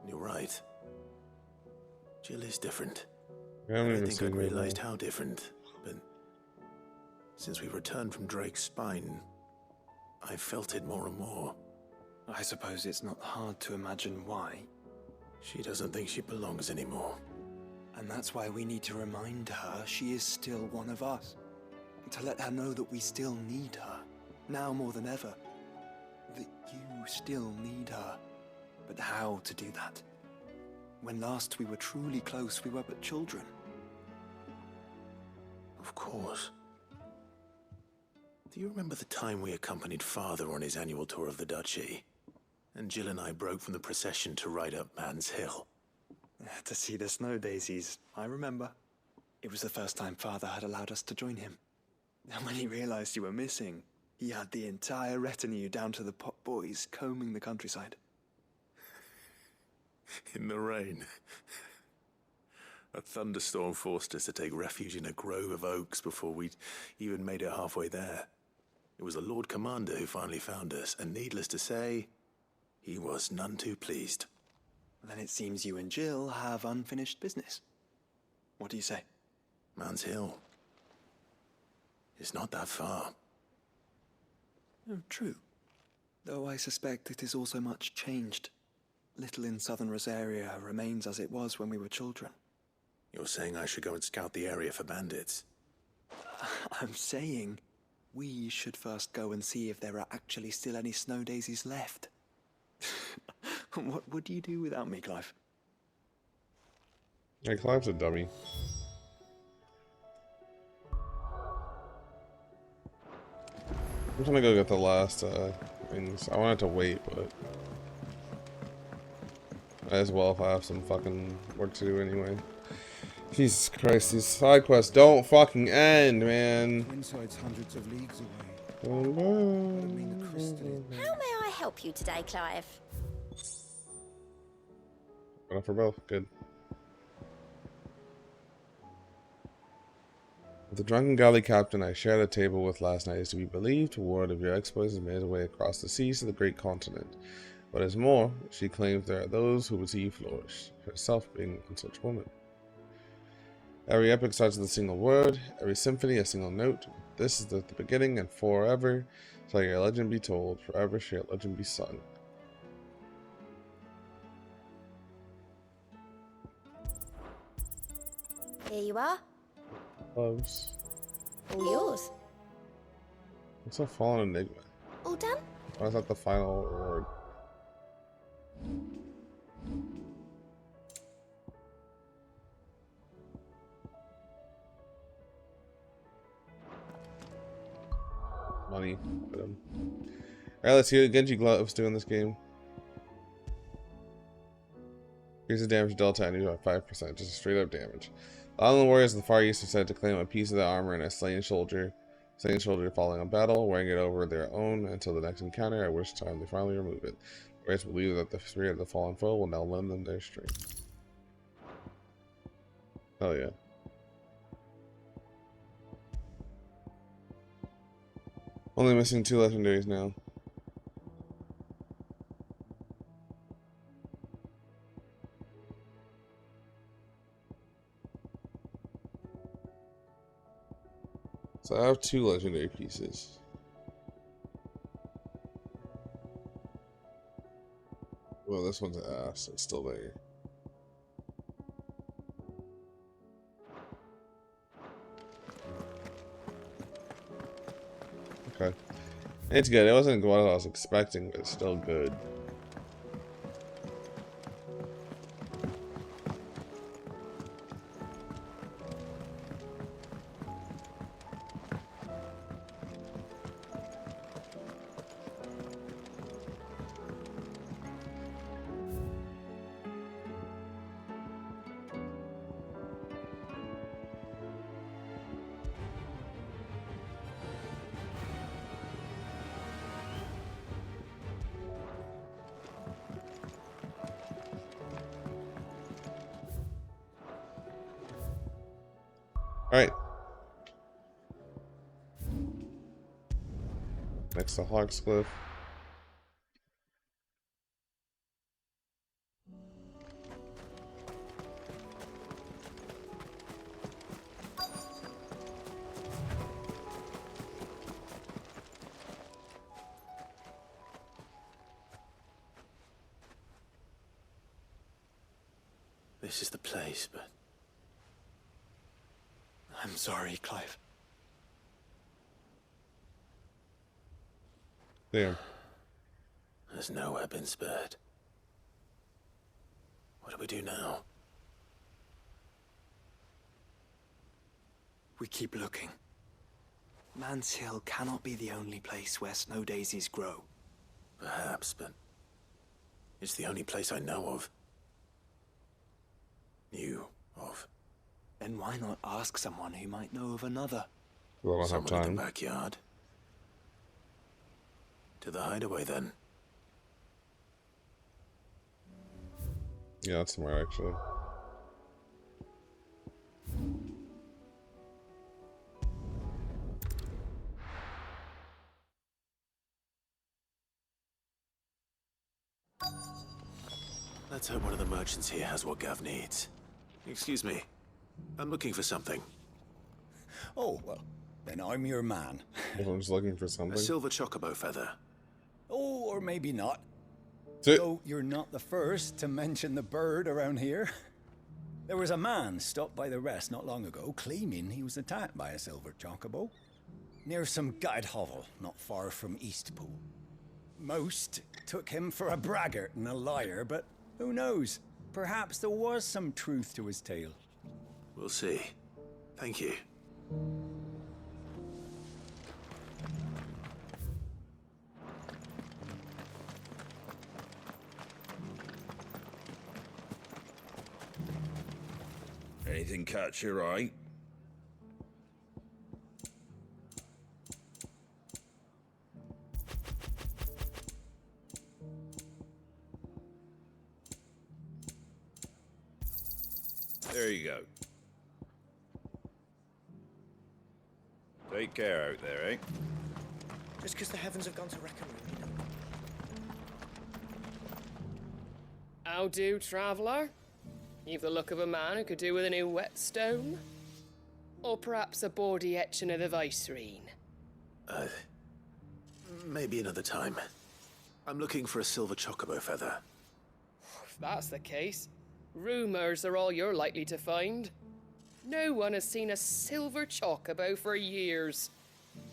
B: You're right. Jill is different.
A: I haven't
B: I
A: even
B: think
A: seen
B: I'd
A: her
B: realized
A: though.
B: how different, but since we returned from Drake's spine, I felt it more and more.
C: I suppose it's not hard to imagine why.
B: She doesn't think she belongs anymore.
C: And that's why we need to remind her she is still one of us. To let her know that we still need her, now more than ever. That you still need her. But how to do that? When last we were truly close, we were but children.
B: Of course. Do you remember the time we accompanied Father on his annual tour of the Duchy? And Jill and I broke from the procession to ride up Man's Hill.
C: To see the snow daisies, I remember. It was the first time Father had allowed us to join him. And when he realized you were missing, he had the entire retinue down to the pot boys combing the countryside.
B: In the rain. A thunderstorm forced us to take refuge in a grove of oaks before we'd even made it halfway there. It was the Lord Commander who finally found us, and needless to say, he was none too pleased.
C: Then it seems you and Jill have unfinished business. What do you say?
B: Man's Hill. It's not that far.
C: Oh, true. Though I suspect it is also much changed. Little in southern Rosaria remains as it was when we were children.
B: You're saying I should go and scout the area for bandits?
C: I'm saying we should first go and see if there are actually still any snow daisies left. What would you do without me, Clive?
A: Hey, Clive's a dummy. I'm trying to go get the last things. I wanted to wait, but might as well if I have some fucking work to do anyway. Jesus Christ, these side quests don't fucking end, man.
K: Twinside's hundreds of leagues away.
L: How may I help you today, Clive?
A: Enough for both. Good. The drunken galley captain I shared a table with last night is to be believed. Word of your exploits has made his way across the seas to the great continent. What is more, she claims there are those who would see you flourish, herself being one such woman. Every epic starts with a single word, every symphony a single note. This is the beginning, and forever shall your legend be told, forever shall your legend be sung.
L: Here you are.
A: Loves.
L: All yours.
A: What's a fallen enigma?
L: All done?
A: Why is that the final reward? Money. Alright, let's see what Genji Gloves do in this game. Here's the damage delta and you by 5%, just straight up damage. The island warriors of the Far East are said to claim a piece of the armor and a slain soldier falling in battle, wearing it over their own until the next encounter, at which time they finally remove it. The warriors believe that the spirit of the fallen foe will now lend them their strength. Hell yeah. Only missing 2 legendaries now. So I have 2 legendary pieces. Well, this one's an ass. It's still there. Okay. It's good. It wasn't what I was expecting, but it's still good. Alright. Next to Hawkscliff.
B: This is the place, but...
C: I'm sorry, Clive.
A: Damn.
B: There's nowhere been spared. What do we do now?
C: We keep looking. Man's Hill cannot be the only place where snow daisies grow.
B: Perhaps, but... it's the only place I know of. Knew of.
C: Then why not ask someone who might know of another?
A: We don't have
B: Someone
A: time.
B: in the backyard. To the hideaway, then.
A: Yeah, that's somewhere actually.
B: Let's hope one of the merchants here has what Gav needs. Excuse me. I'm looking for something.
G: Oh, well, then I'm your man.
A: Everyone's looking for something.
B: A silver chocobo feather.
G: Oh, or maybe not.
A: So,
G: Though you're not the first to mention the bird around here. There was a man stopped by the rest not long ago, claiming he was attacked by a silver chocobo. Near some guide hovel, not far from Eastpool. Most took him for a braggart and a liar, but who knows? Perhaps there was some truth to his tale.
B: We'll see. Thank you.
V: Anything catch your eye? There you go. Take care out there, eh?
N: Just because the heavens have gone to reckon room, you know.
W: How do, traveller? You've the look of a man who could do with a new whetstone. Or perhaps a bawdy etching of the Vicerine.
B: Maybe another time. I'm looking for a silver chocobo feather.
W: If that's the case, rumours are all you're likely to find. No one has seen a silver chocobo for years.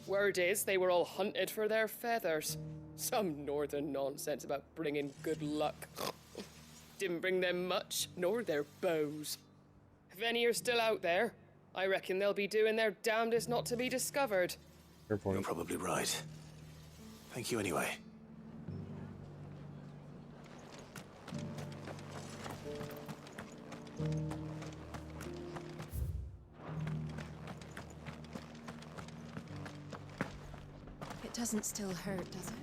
W: Word is they were all hunted for their feathers. Some northern nonsense about bringing good luck. Didn't bring them much, nor their bows. If any are still out there, I reckon they'll be doing their damnedest not to be discovered.
A: Fair point.
B: You're probably right. Thank you anyway.
L: It doesn't still hurt, does it?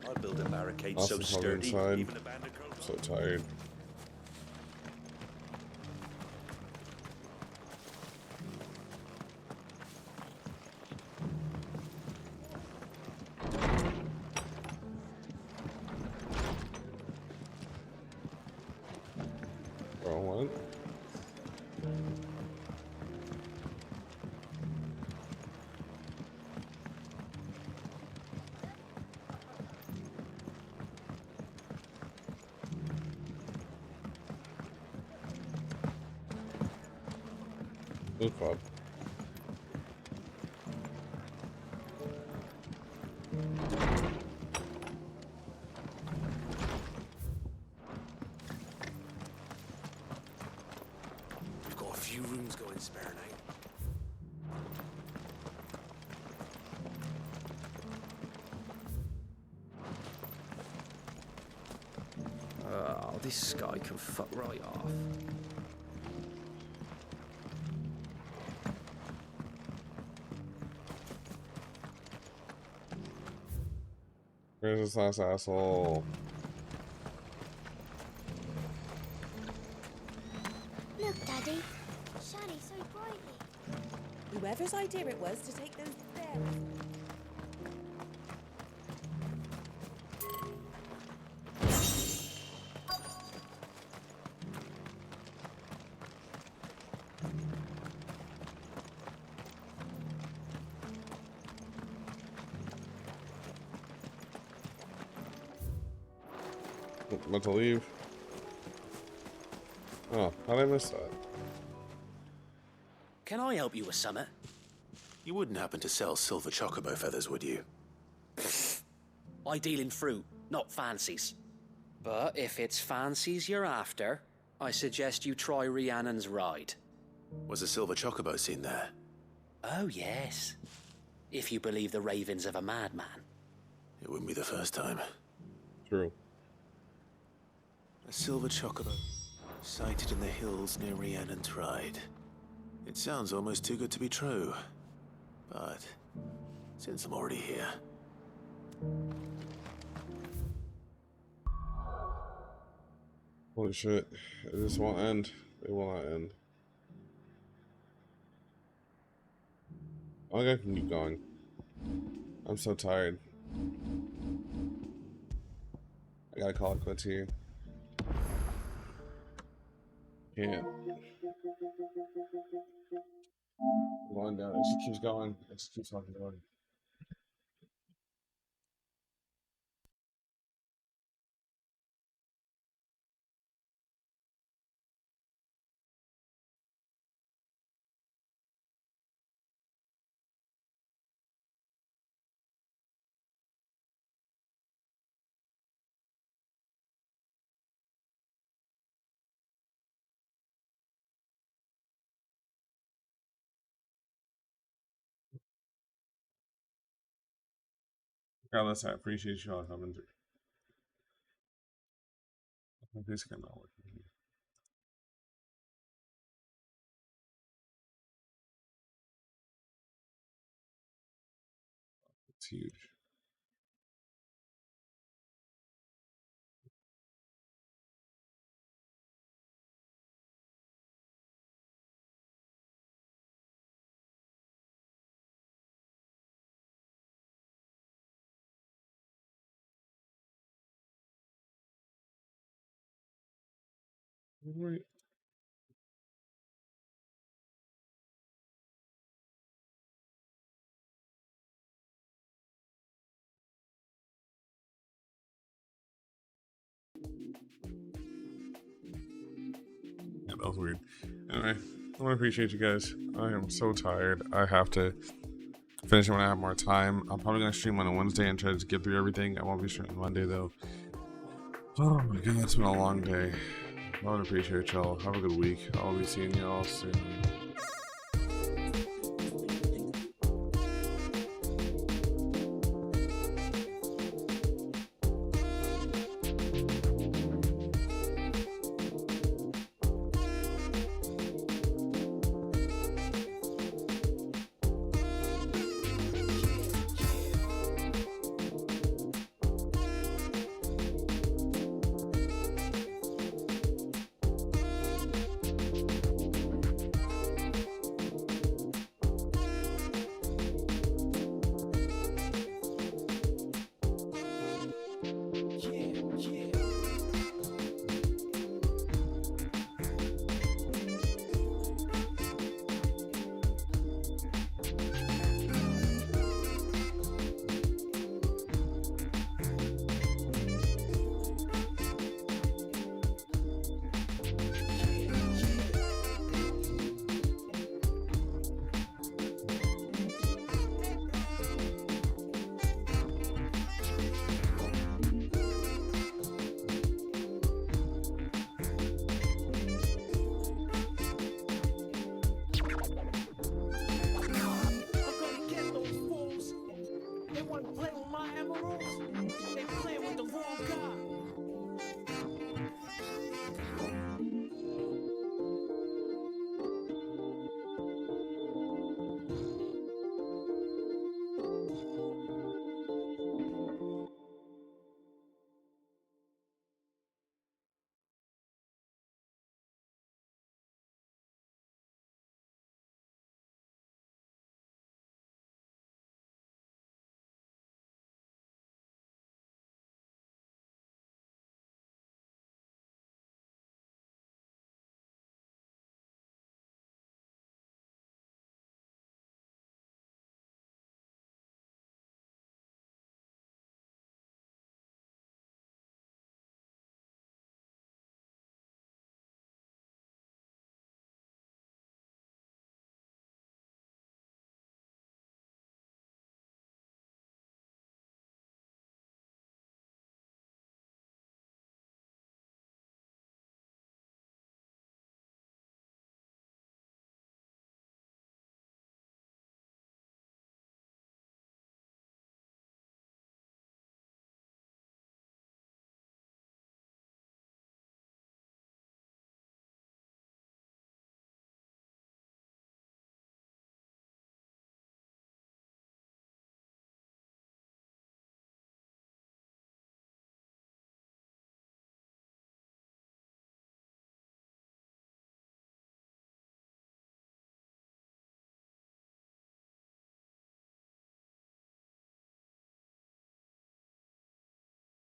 H: I'd build a barricade
A: Awesome,
H: so
A: probably
H: sturdy,
A: inside.
H: even a bandicoot.
A: I'm so tired. Bro, what? Blue club.
B: We've got a few rooms going spare now.
R: Oh, this guy can fuck right off.
A: Where's this last asshole?
D: Look, Daddy. Shining so brightly.
O: Whoever's idea it was to take those bears.
A: I'm about to leave. Oh, how did I miss that?
N: Can I help you with summit?
B: You wouldn't happen to sell silver chocobo feathers, would you?
N: I deal in fruit, not fancies. But if it's fancies you're after, I suggest you try Rhiannon's ride.
B: Was a silver chocobo seen there?
N: Oh, yes. If you believe the ravings of a madman.
B: It wouldn't be the first time.
A: True.
B: A silver chocobo sighted in the hills near Rhiannon's Ride. It sounds almost too good to be true. But since I'm already here...
A: Holy shit. This won't end. It will not end. I think I can keep going. I'm so tired. I gotta call it quits here. Can't. Going down. It just keeps going. It just keeps fucking going. Regardless, I appreciate you all coming through. This came out working. It's huge. Right. Yeah, that was weird. Anyway, I want to appreciate you guys. I am so tired. I have to finish it when I have more time. I'm probably going to stream on a Wednesday and try to get through everything. I won't be streaming Monday though. Oh my god, it's been a long day. I would appreciate y'all. Have a good week. I'll be seeing y'all soon.
F: want to play with my emeralds?